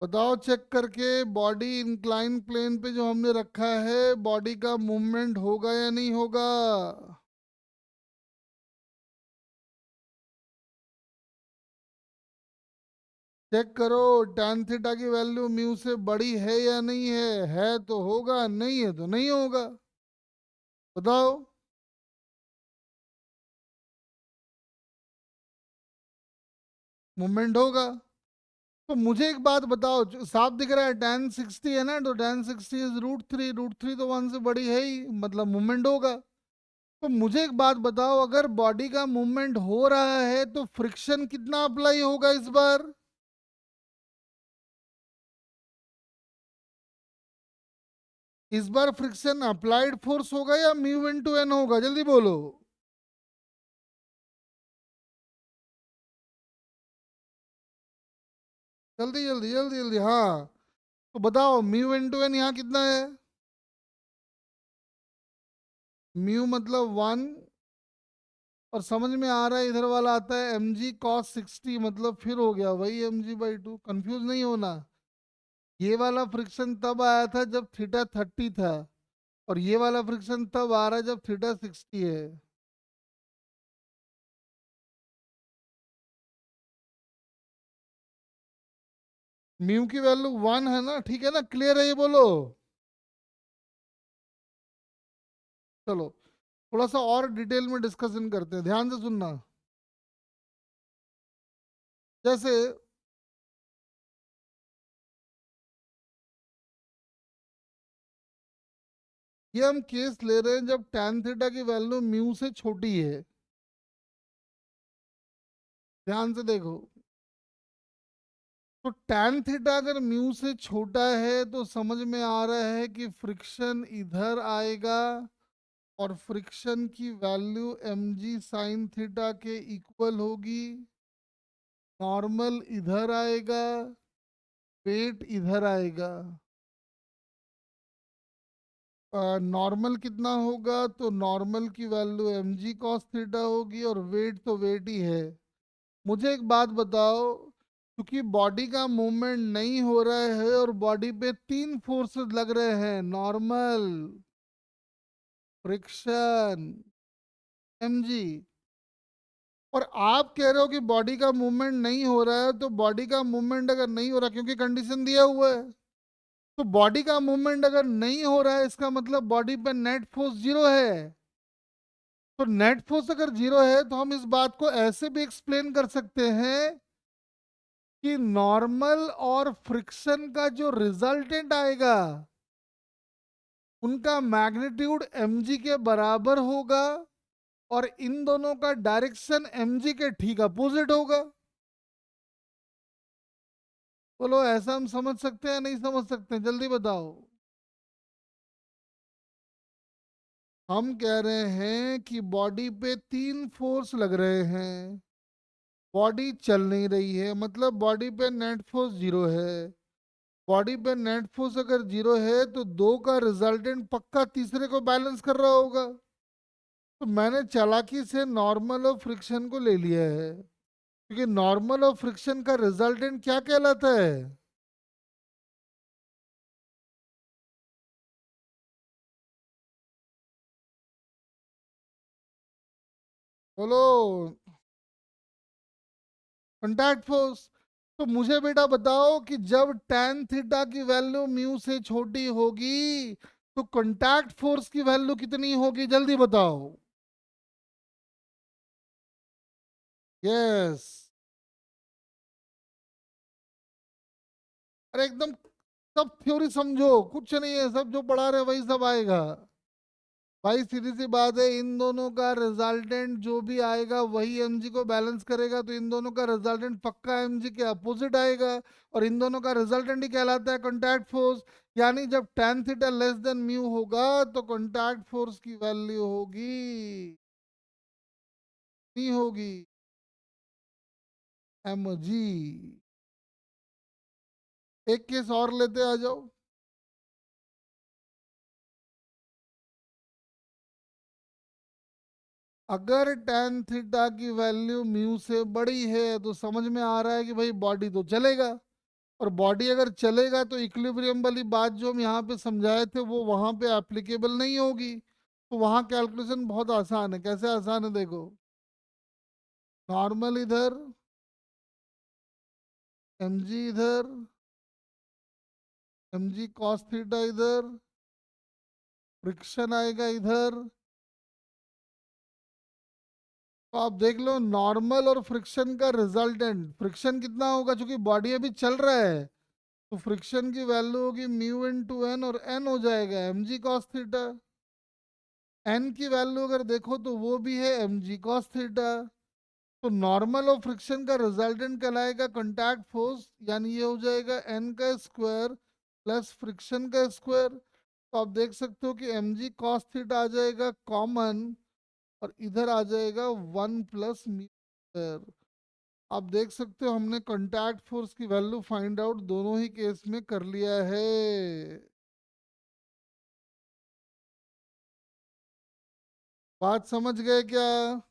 बताओ चेक करके, बॉडी इंक्लाइन प्लेन पे जो हमने रखा है बॉडी का मूवमेंट होगा या नहीं होगा? चेक करो tan थीटा की वैल्यू म्यू से बड़ी है या नहीं है तो होगा, नहीं है तो नहीं होगा। बताओ। मूवमेंट होगा। तो मुझे एक बात बताओ, साफ दिख रहा है tan 60 है ना, तो tan 60 इज √3, √3 तो 1 से बड़ी है ही, मतलब मूवमेंट होगा। तो मुझे एक बात बताओ, अगर बॉडी का मूवमेंट हो रहा है तो फ्रिक्शन कितना अप्लाई होगा इस बार? इस बार फ्रिक्शन अप्लाइड फोर्स होगा या μ/n होगा? जल्दी बोलो। जल्दी जल्दी जल्दी जल्दी, हाँ। तो बताओ μ/n यहाँ कितना है? म्यू मतलब 1। और समझ में आ रहा है, इधर वाला आता है mg cos 60, मतलब फिर हो गया वही mg/2। कंफ्यूज नहीं होना, ये वाला फ्रिक्शन तब आया था जब थीटा 30 था, और ये वाला फ्रिक्शन तब आ रहा है जब थीटा 60 है। म्यू की वैल्यू 1 है ना, ठीक है ना, क्लियर है ये? बोलो। चलो थोड़ा सा और डिटेल में डिस्कशन करते हैं, ध्यान से सुनना। जैसे ये हम केस ले रहे हैं जब tan थीटा की वैल्यू म्यू से छोटी है। ध्यान से देखो, तो tan थीटा अगर म्यू से छोटा है तो समझ में आ रहा है कि फ्रिक्शन इधर आएगा, और फ्रिक्शन की वैल्यू mg sin थीटा के इक्वल होगी। नॉर्मल इधर आएगा, वेट इधर आएगा। नॉर्मल कितना होगा? तो नॉर्मल की वैल्यू mg cos थीटा होगी, और वेट तो वेट ही है। मुझे एक बात बताओ, क्योंकि बॉडी का मूवमेंट नहीं हो रहा है और बॉडी पे 3 फोर्सेस लग रहे हैं, नॉर्मल, फ्रिक्शन, एमजी। और आप कह रहे हो कि बॉडी का मूवमेंट नहीं हो रहा है, तो बॉडी का मूवमेंट अगर नहीं हो रहा, क्योंकि कंडीशन दिया हुआ है, तो बॉडी का मूवमेंट अगर नहीं हो रहा है इसका मतलब बॉडी पे नेट फोर्स जीरो है। तो नेट फोर्स अगर जीरो है तो हम इस बात को ऐसे भी एक्सप्लेन कर सकते हैं कि नॉर्मल और फ्रिक्शन का जो रिजल्टेंट आएगा उनका मैग्नीट्यूड mg के बराबर होगा और इन दोनों का डायरेक्शन mg के ठीक अपोजिट होगा। बोलो ऐसा हम समझ सकते हैं नहीं समझ सकते हैं, जल्दी बताओ। हम कह रहे हैं कि बॉडी पे 3 फोर्स लग रहे हैं, बॉडी चल नहीं रही है, मतलब बॉडी पे नेट फोर्स जीरो है। बॉडी पे नेट फोर्स अगर जीरो है तो दो का रिजल्टेंट पक्का तीसरे को बैलेंस कर रहा होगा। तो मैंने चालाकी से नॉर्मल और फ्रिक्शन को ले लिया है, क्योंकि नॉर्मल और फ्रिक्शन का रिजल्टेंट क्या कहलाता है? बोलो। Contact force. तो मुझे बेटा बताओ कि जब tan थीटा की वैल्यू म्यू से छोटी होगी तो कॉन्टैक्ट फोर्स की वैल्यू कितनी होगी, जल्दी बताओ। यस। अरे एकदम सब थ्योरी समझो, कुछ नहीं है, सब जो पढ़ा रहे वही सब आएगा। भाई सीधी सी बात है, इन दोनों का रिजल्टेंट जो भी आएगा वही एमजी को बैलेंस करेगा, तो इन दोनों का रिजल्टेंट पक्का एमजी के अपोजिट आएगा और इन दोनों का रिजल्टेंट ही कहलाता है कॉन्टैक्ट फोर्स। यानी जब tan theta less than mu होगा तो कॉन्टैक्ट फोर्स की वैल्यू होगी, नहीं होगी, एमजी। एक केस और लेते आ जाओ। अगर tan थीटा की वैल्यू म्यू से बड़ी है तो समझ में आ रहा है कि भाई बॉडी तो चलेगा, और बॉडी अगर चलेगा तो इक्विलिब्रियम वाली बात जो हम यहाँ पे समझाए थे वो वहां पे एप्लीकेबल नहीं होगी। तो वहां कैलकुलेशन बहुत आसान है। कैसे आसान है देखो, नॉर्मल इधर, mg इधर, mg cos थीटा इधर, फ्रिक्शन आएगा इधर। तो आप देख लो नॉर्मल और फ्रिक्शन का रिजल्टेंट, फ्रिक्शन कितना होगा, क्योंकि बॉडी अभी चल रहा है, तो फ्रिक्शन की वैल्यू होगी म्यू इनटू एन, और एन हो जाएगा mg cos थीटा। एन की वैल्यू अगर देखो तो वो भी है mg cos थीटा। तो नॉर्मल और फ्रिक्शन का रिजल्टेंट कहलाएगा कॉन्टैक्ट फोर्स, यानी ये हो जाएगा एन का स्क्वायर प्लस फ्रिक्शन का स्क्वायर। तो आप देख सकते हो कि mg cos थीटा आ जाएगा कॉमन, और इधर आ जाएगा 1 प्लस म्यू स्क्वायर। आप देख सकते हो हमने कॉन्टैक्ट फोर्स की वैल्यू फाइंड आउट दोनों ही केस में कर लिया है। बात समझ गए क्या?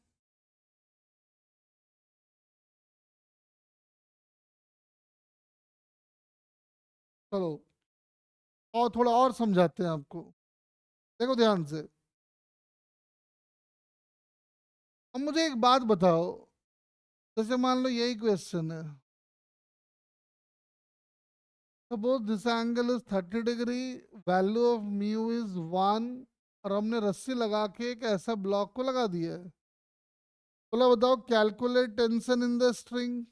चलो और थोड़ा और समझाते हैं आपको, देखो ध्यान से। अब मुझे एक बात बताओ, जैसे मान लो यही क्वेश्चन है, suppose this angle is 30 degree, value of mu is 1, और हमने रस्सी लगा के एक ऐसा ब्लॉक को लगा दिया है। बोला बताओ calculate tension in the string.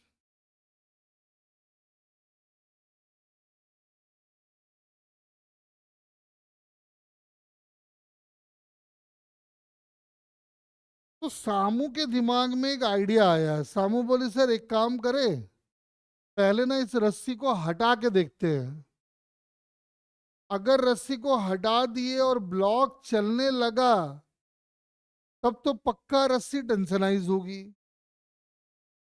तो सामू के दिमाग में एक आइडिया आया है। सामू बोली सर एक काम करे, पहले ना इस रस्सी को हटा के देखते हैं। अगर रस्सी को हटा दिए और ब्लॉक चलने लगा तब तो पक्का रस्सी टेंशनाइज होगी।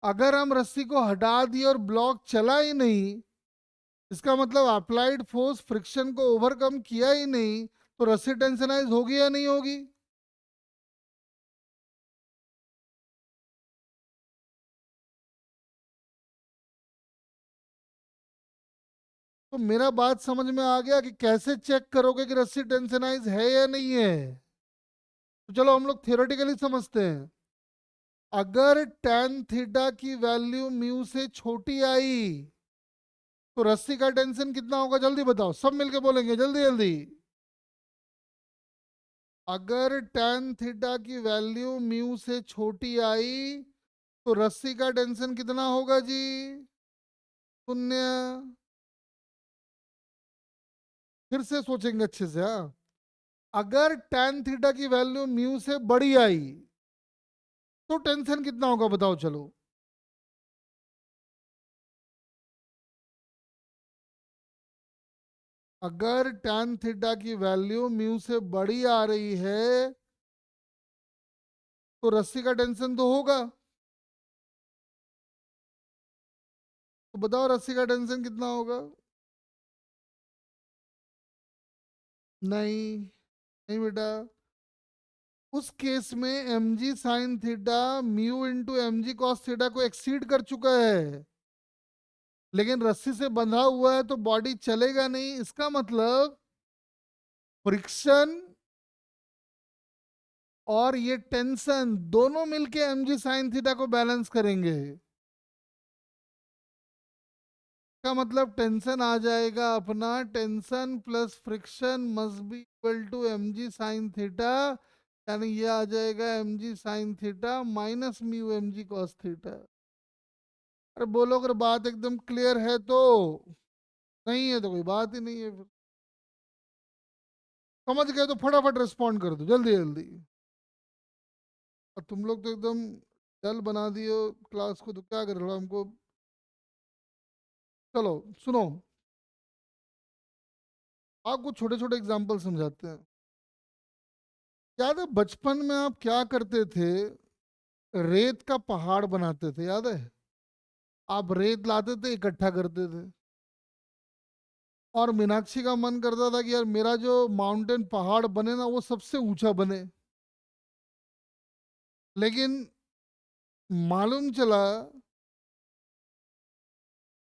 अगर हम रस्सी को हटा दिए और ब्लॉक चला ही नहीं, इसका मतलब अप्लाइड फोर्स फ्रिक्शन को ओवरकम किया ही नहीं, तो रस्सी टेंशनाइज होगी या नहीं होगी? तो मेरा बात समझ में आ गया कि कैसे चेक करोगे कि रस्सी टेंशनाइज है या नहीं है। तो चलो हम लोग थियोरेटिकली समझते हैं। अगर tan थीटा की वैल्यू म्यू से छोटी आई तो रस्सी का टेंशन कितना होगा, जल्दी बताओ, सब मिलके बोलेंगे जल्दी जल्दी। अगर tan थीटा की वैल्यू म्यू से छोटी आई तो रस्सी का टेंशन कितना होगा जी? शून्य। फिर से सोचेंगे अच्छे से, हाँ। अगर tan थीटा की वैल्यू म्यू से बड़ी आई तो टेंशन कितना होगा बताओ चलो। अगर tan थीटा की वैल्यू म्यू से बड़ी आ रही है तो रस्सी का टेंशन तो होगा। तो बताओ रस्सी का टेंशन कितना होगा? नहीं, नहीं बेटा। उस केस में M G sine theta mu into M G cos theta को एक्सीड कर चुका है, लेकिन रस्सी से बंधा हुआ है तो बॉडी चलेगा नहीं। इसका मतलब फ्रिक्शन और ये टेंशन दोनों मिलके एम जी साइन थीटा को बैलेंस करेंगे। का मतलब टेंशन आ जाएगा अपना, tension plus friction must be equal to M G sine theta, यानी ये आ जाएगा M G sine theta minus mu M G cos theta. अरे बोलो, अगर बात एकदम क्लियर है तो। नहीं है तो कोई बात ही नहीं है फिर। समझ गए तो फटाफट रिस्पॉन्ड कर दो जल्दी जल्दी। और तुम लोग तो एकदम डल बना दिए हो क्लास को, तो क्या कर रहे हो हमको। चलो सुनो, आपको छोटे छोटे एग्जाम्पल समझाते हैं। याद है बचपन में आप क्या करते थे? रेत का पहाड़ बनाते थे, याद है? आप रेत लाते थे, इकट्ठा करते थे, और मीनाक्षी का मन करता था कि यार मेरा जो माउंटेन पहाड़ बने ना वो सबसे ऊंचा बने। लेकिन मालूम चला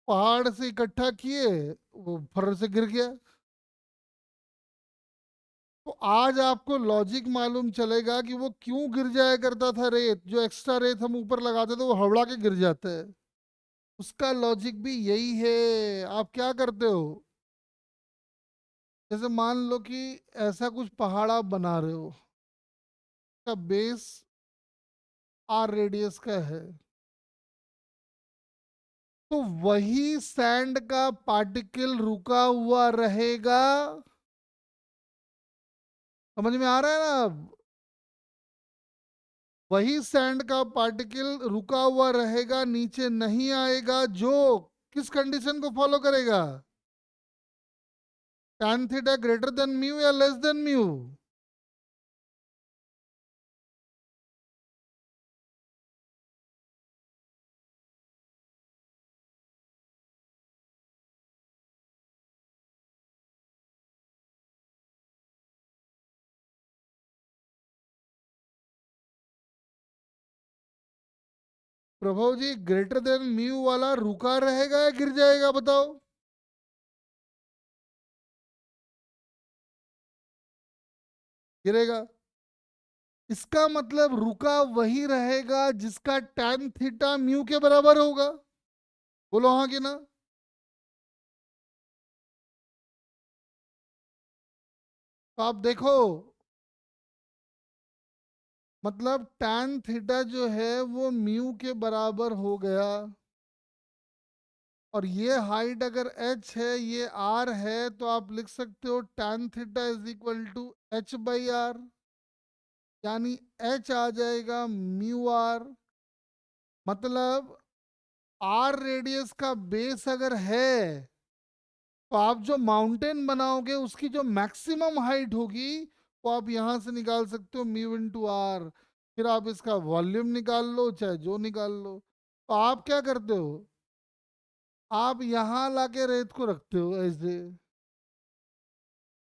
पहाड़ से इकट्ठा किए, वो फर्र से गिर गया। तो आज आपको लॉजिक मालूम चलेगा कि वो क्यों गिर जाया करता था। रेत, जो एक्स्ट्रा रेत हम ऊपर लगाते थे वो हवड़ा के गिर जाता है। उसका लॉजिक भी यही है। आप क्या करते हो, जैसे मान लो कि ऐसा कुछ पहाड़ आप बना रहे हो, का बेस आर रेडियस का है, तो वही सैंड का पार्टिकल रुका हुआ रहेगा। समझ में आ रहा है ना अब? वही सैंड का पार्टिकल रुका हुआ रहेगा, नीचे नहीं आएगा, जो किस कंडीशन को फॉलो करेगा? tan theta greater than mu या लेस देन म्यू? प्रभु जी, ग्रेटर देन म्यू वाला रुका रहेगा या गिर जाएगा बताओ? गिरेगा। इसका मतलब रुका वही रहेगा जिसका tan थीटा म्यू के बराबर होगा। बोलो हाँ कि ना? तो आप देखो, मतलब tan थीटा जो है वो म्यू के बराबर हो गया, और ये हाइट अगर h है, ये r है, तो आप लिख सकते हो tan theta is equal to h by R, यानी h आ जाएगा म्यू आर। मतलब आर रेडियस का बेस अगर है तो आप जो माउंटेन बनाओगे उसकी जो मैक्सिमम हाइट होगी वो आप यहां से निकाल सकते हो, म्यू इंटू आर। फिर आप इसका वॉल्यूम निकाल लो, चाहे जो निकाल लो। तो आप क्या करते हो, आप यहां लाके रेत को रखते हो ऐसे।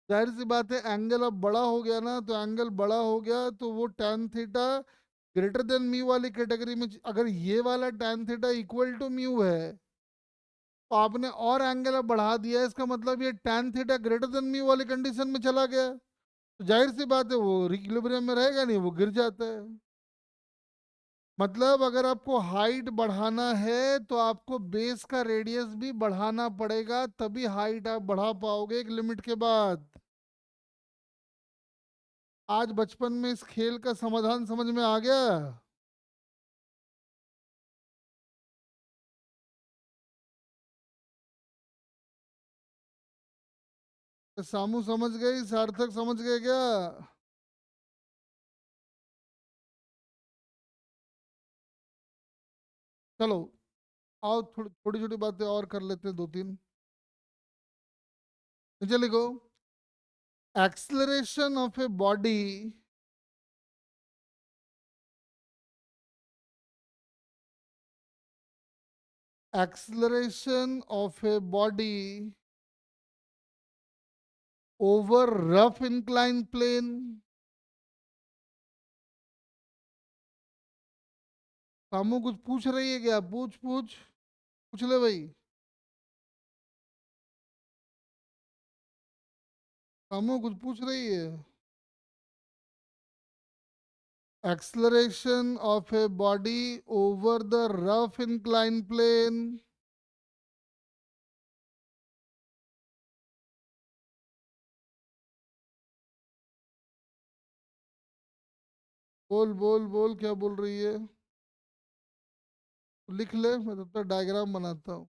जाहिर सी बात है एंगल अब बड़ा हो गया ना, तो एंगल बड़ा हो गया तो वो tan theta greater than mu वाली कैटेगरी में, अगर ये वाला tan theta equal to mu है तो आपने और एंगल बढ़ा दिया, इसका मतलब ये tan theta greater than mu वाली कंडीशन में चला गया, तो जाहिर सी बात है वो इक्विलिब्रियम में रहेगा नहीं, वो गिर जाता है। मतलब अगर आपको हाइट बढ़ाना है तो आपको बेस का रेडियस भी बढ़ाना पड़ेगा, तभी हाइट आप बढ़ा पाओगे एक लिमिट के बाद। आज बचपन में इस खेल का समाधान समझ में आ गया। सामू समझ गई, सार्थक समझ गए क्या? चलो आओ थोड़ी थोड़ी छोटी बातें और कर लेते हैं, दो तीन। नीचे लिखो, acceleration of a body acceleration of a body over rough inclined plane। Camus कुछ पूछ रही है क्या? पूछ पूछ, पूछ ले भाई। कामू कुछ पूछ रही है। Acceleration of a body over the rough inclined plane। बोल बोल बोल, क्या बोल रही है? लिख ले, मैं तब तक डायग्राम बनाता हूँ।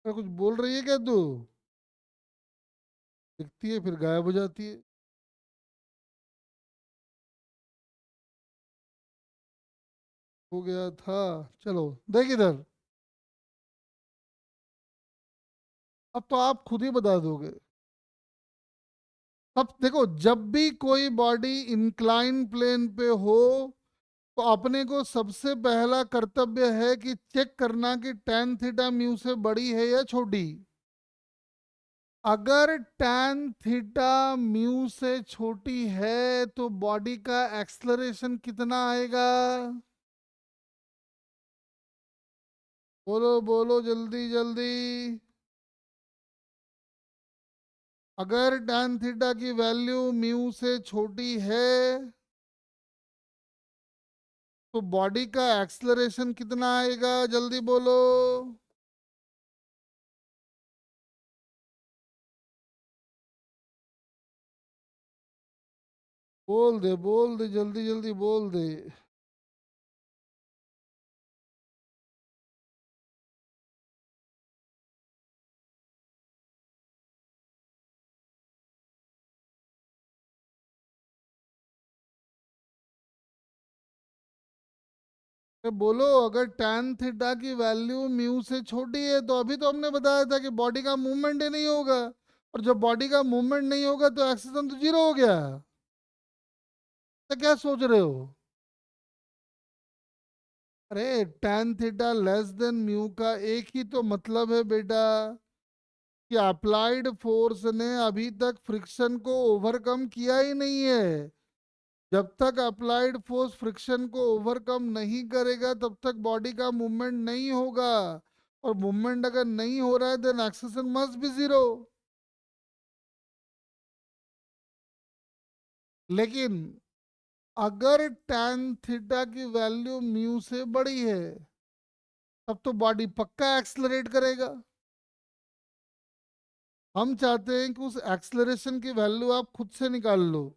कुछ बोल रही है क्या तू? दिखती है फिर गायब हो जाती है। हो गया था। चलो देख इधर, अब तो आप खुद ही बता दोगे। अब देखो, जब भी कोई बॉडी इंक्लाइन प्लेन पे हो तो अपने को सबसे पहला कर्तव्य है कि चेक करना कि tan थीटा म्यू से बड़ी है या छोटी। अगर tan थीटा म्यू से छोटी है तो बॉडी का एक्सलरेशन कितना आएगा? बोलो बोलो जल्दी जल्दी। अगर tan थीटा की वैल्यू म्यू से छोटी है तो बॉडी का एक्सलरेशन कितना आएगा? जल्दी बोलो। बोल दे जल्दी जल्दी बोल दे। बोलो, अगर tan थीटा की वैल्यू म्यू से छोटी है तो अभी तो हमने बताया था कि बॉडी का मूवमेंट ही नहीं होगा, और जब बॉडी का मूवमेंट नहीं होगा तो एक्सेलरेशन तो जीरो हो गया। तो क्या सोच रहे हो? अरे tan theta less than mu का एक ही तो मतलब है बेटा, कि अप्लाइड फोर्स ने अभी तक फ्रिक्शन को ओवरकम किया ही नहीं है। जब तक अप्लाइड फोर्स फ्रिक्शन को ओवरकम नहीं करेगा तब तक बॉडी का मूवमेंट नहीं होगा, और मूवमेंट अगर नहीं हो रहा है then acceleration must be zero. लेकिन अगर tan थीटा की वैल्यू म्यू से बड़ी है तब तो बॉडी पक्का एक्सलरेट करेगा। हम चाहते हैं कि उस एक्सलरेशन की वैल्यू आप खुद से निकाल लो।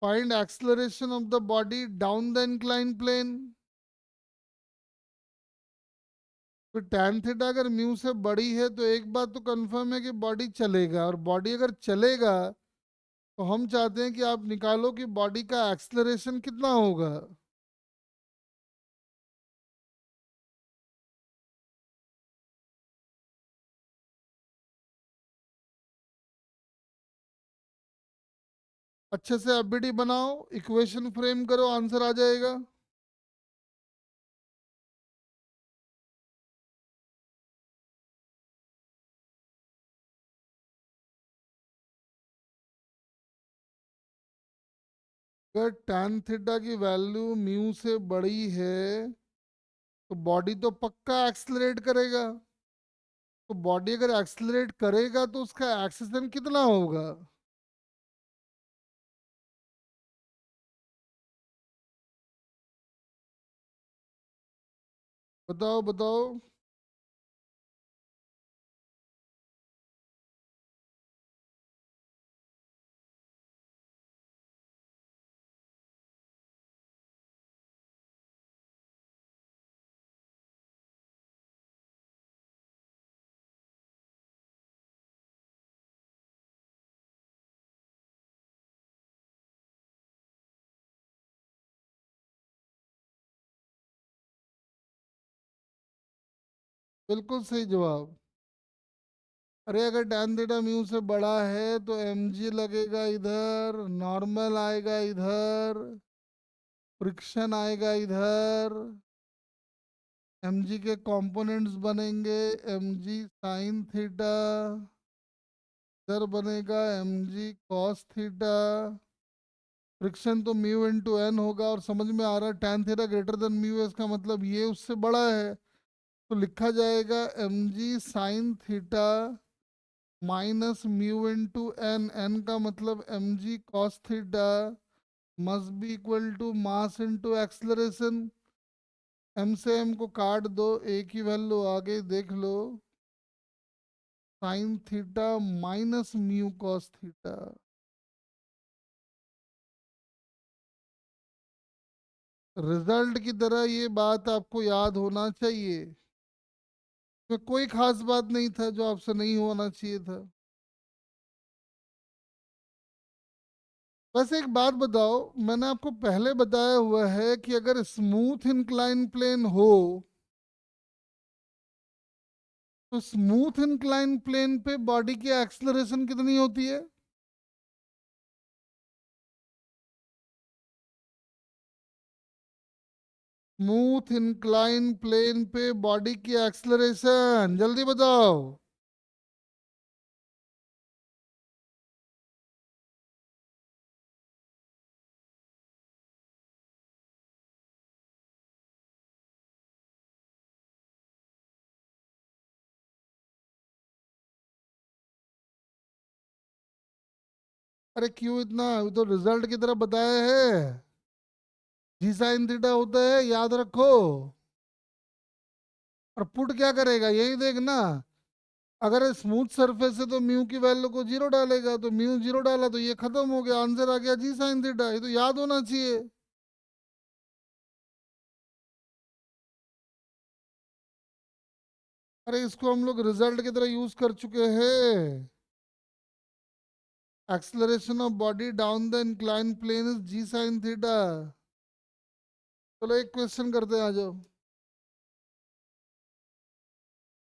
Find acceleration of the body down the incline plane. तो tan थीटा अगर म्यू से बड़ी है तो एक बात तो कंफर्म है कि बॉडी चलेगा, और बॉडी अगर चलेगा तो हम चाहते हैं कि आप निकालो कि बॉडी का एक्सलरेशन कितना होगा। अच्छे से एबीडी बनाओ, इक्वेशन फ्रेम करो, आंसर आ जाएगा। अगर tan थीटा की वैल्यू म्यू से बड़ी है तो बॉडी तो पक्का एक्सलरेट करेगा। तो बॉडी अगर एक्सलरेट करेगा तो उसका एक्सेशन कितना होगा? बताओ बताओ। बिल्कुल सही जवाब। अरे अगर tan थीटा म्यू से बड़ा है तो mg लगेगा इधर, नॉर्मल आएगा इधर, फ्रिक्शन आएगा इधर, mg के कंपोनेंट्स बनेंगे mg साइन थीटा, इधर बनेगा mg कॉस थीटा। फ्रिक्शन तो म्यू इंटू एन होगा, और समझ में आ रहा है tan theta greater than mu है, इसका मतलब ये उससे बड़ा है। तो लिखा जाएगा mg sine theta minus mu into N, N का मतलब mg cos theta must be equal to mass into acceleration. M से एम को काट दो, एक ही वैल्यू आ गई, देख लो। Sine theta minus mu cos theta. Result की तरह ये बात आपको याद होना चाहिए। इसमें कोई खास बात नहीं था जो आपसे नहीं होना चाहिए था। बस एक बात बताओ, मैंने आपको पहले बताया हुआ है कि अगर स्मूथ इंक्लाइन प्लेन हो तो स्मूथ इंक्लाइन प्लेन पे बॉडी की एक्सलरेशन कितनी होती है? स्मूथ इंक्लाइन प्लेन पे बॉडी की एक्सलरेशन जल्दी बताओ। अरे क्यों इतना, तो रिजल्ट की तरफ बताया है। जी साइन थीटा होता है, याद रखो। और पुट क्या करेगा यही देखना। अगर स्मूथ सरफेस है तो म्यू की वैल्यू को जीरो डालेगा, तो म्यू जीरो डाला तो ये खत्म हो गया, आंसर आ गया जी साइन थीटा। ये तो याद होना चाहिए। अरे इसको हम लोग रिजल्ट की तरह यूज कर चुके हैं। Acceleration of body down the incline plane is G sine theta. चलो एक क्वेश्चन करते हैं, आ जाओ।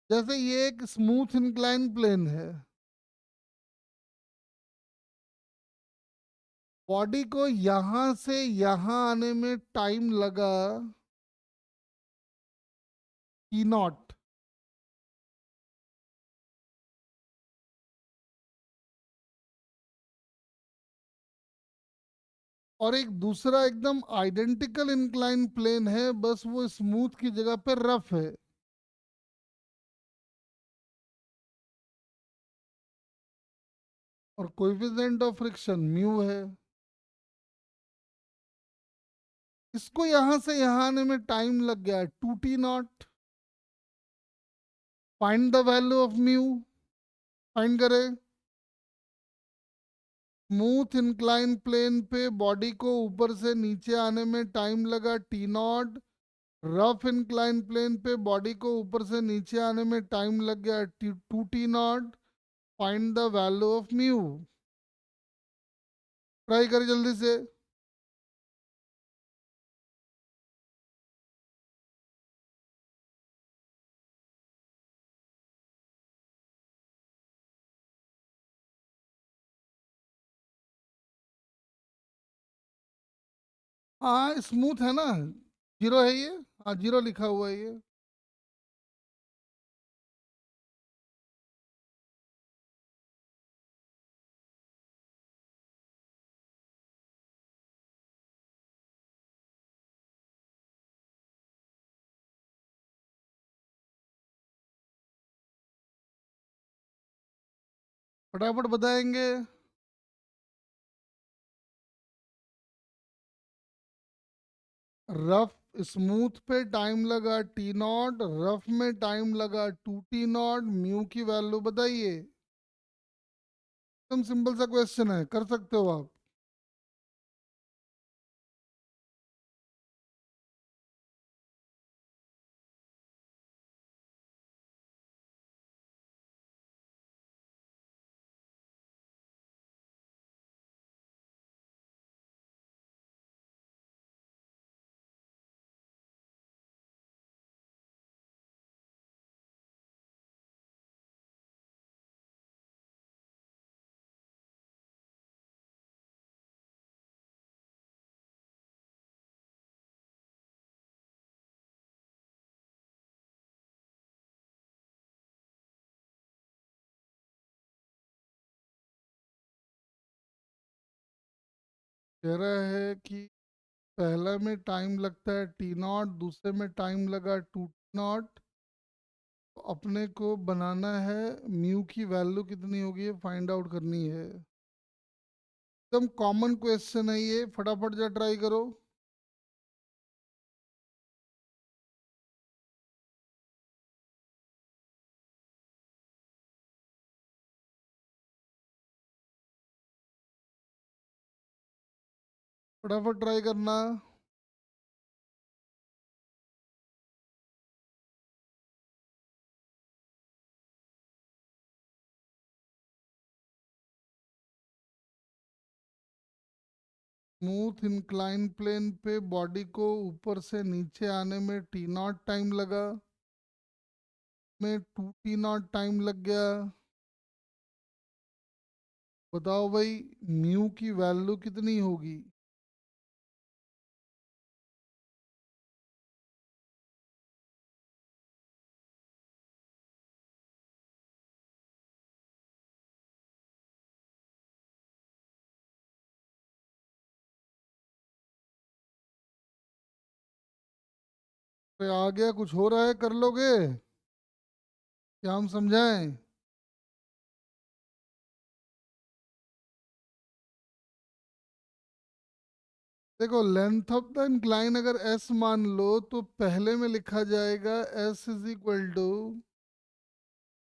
जैसे ये एक स्मूथ इंक्लाइन प्लेन है, बॉडी को यहां से यहां आने में टाइम लगा टी नॉट, और एक दूसरा एकदम आइडेंटिकल इंक्लाइन प्लेन है, बस वो स्मूथ की जगह पे रफ है, और कोएफिशिएंट ऑफ फ्रिक्शन म्यू है। इसको यहां से यहां आने में टाइम लग गया two T naught. Find the value of mu. Find करें। स्मूथ इंक्लाइन प्लेन पे बॉडी को ऊपर से नीचे आने में टाइम लगा T naught. Rough incline plane पे बॉडी को ऊपर से नीचे आने में टाइम लग गया two T naught. Find the value of mu. Try करें जल्दी से। हाँ स्मूथ है ना, जीरो है ये। हाँ जीरो लिखा हुआ है ये। फटाफट बताएंगे। रफ स्मूथ पे टाइम लगा टी नॉट, रफ में टाइम लगा 2t0, म्यू की वैल्यू बताइए। एकदम सिंपल सा क्वेश्चन है, कर सकते हो आप। कह रहा है कि पहला में टाइम लगता है t0, दूसरे में टाइम लगा 2t0। तो अपने को बनाना है म्यू की वैल्यू कितनी होगी, फाइंड आउट करनी है। एकदम कॉमन क्वेश्चन है ये, फटाफट जा ट्राई करो। फटाफट ट्राई करना। स्मूथ इंक्लाइन प्लेन पे बॉडी को ऊपर से नीचे आने में t0 टाइम लगा, में 2t0 टाइम लग गया। बताओ भाई म्यू की वैल्यू कितनी होगी। पे आ गया, कुछ हो रहा है, कर लोगे क्या, हम समझाएं। देखो लेंथ ऑफ द इंक्लाइन अगर s मान लो तो पहले में लिखा जाएगा s is equal to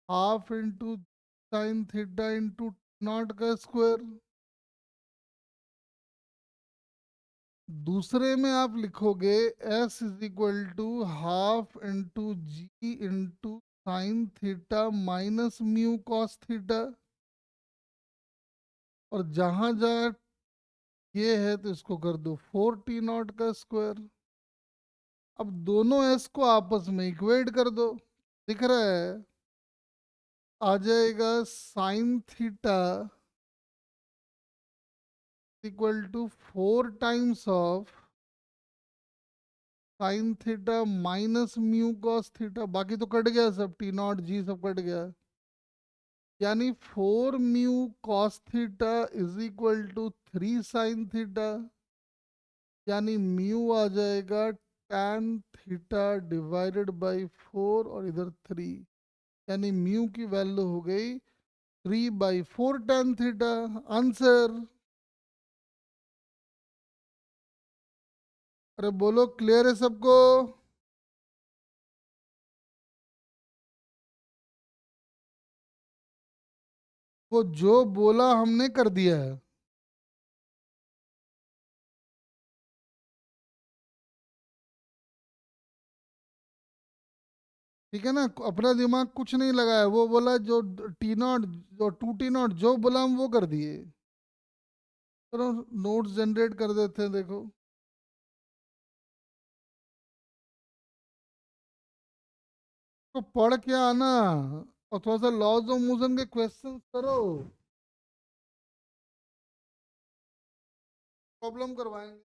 half into sine theta into naught का स्क्वायर। दूसरे में आप लिखोगे s is equal to half into G into sine theta minus mu cos theta. और जहां जहां ये है तो इसको कर दो 4t0 का स्क्वायर। अब दोनों s को आपस में इक्वेट कर दो, दिख रहा है, आ जाएगा sine theta equal to 4 times of sine theta minus mu cos theta. बाकी तो कट गया सब, t0 जी सब कट गया। यानी 4 mu cos theta is equal to 3 sine theta. यानी म्यू आ जाएगा tan थीटा डिवाइडेड बाई 4 और इधर 3। यानी म्यू की वैल्यू हो गई 3/4 tan थीटा। आंसर। अरे बोलो, क्लियर है सबको। वो जो बोला हमने कर दिया है। ठीक है ना, अपना दिमाग कुछ नहीं लगाया, वो बोला जो t0, जो 2t0 जो बोला हम वो कर दिए। चलो नोट्स जनरेट कर देते हैं, देखो। तो पढ़ के आना और थोड़ा सा लॉज ऑफ मोशन के क्वेश्चंस करो, प्रॉब्लम करवाएंगे।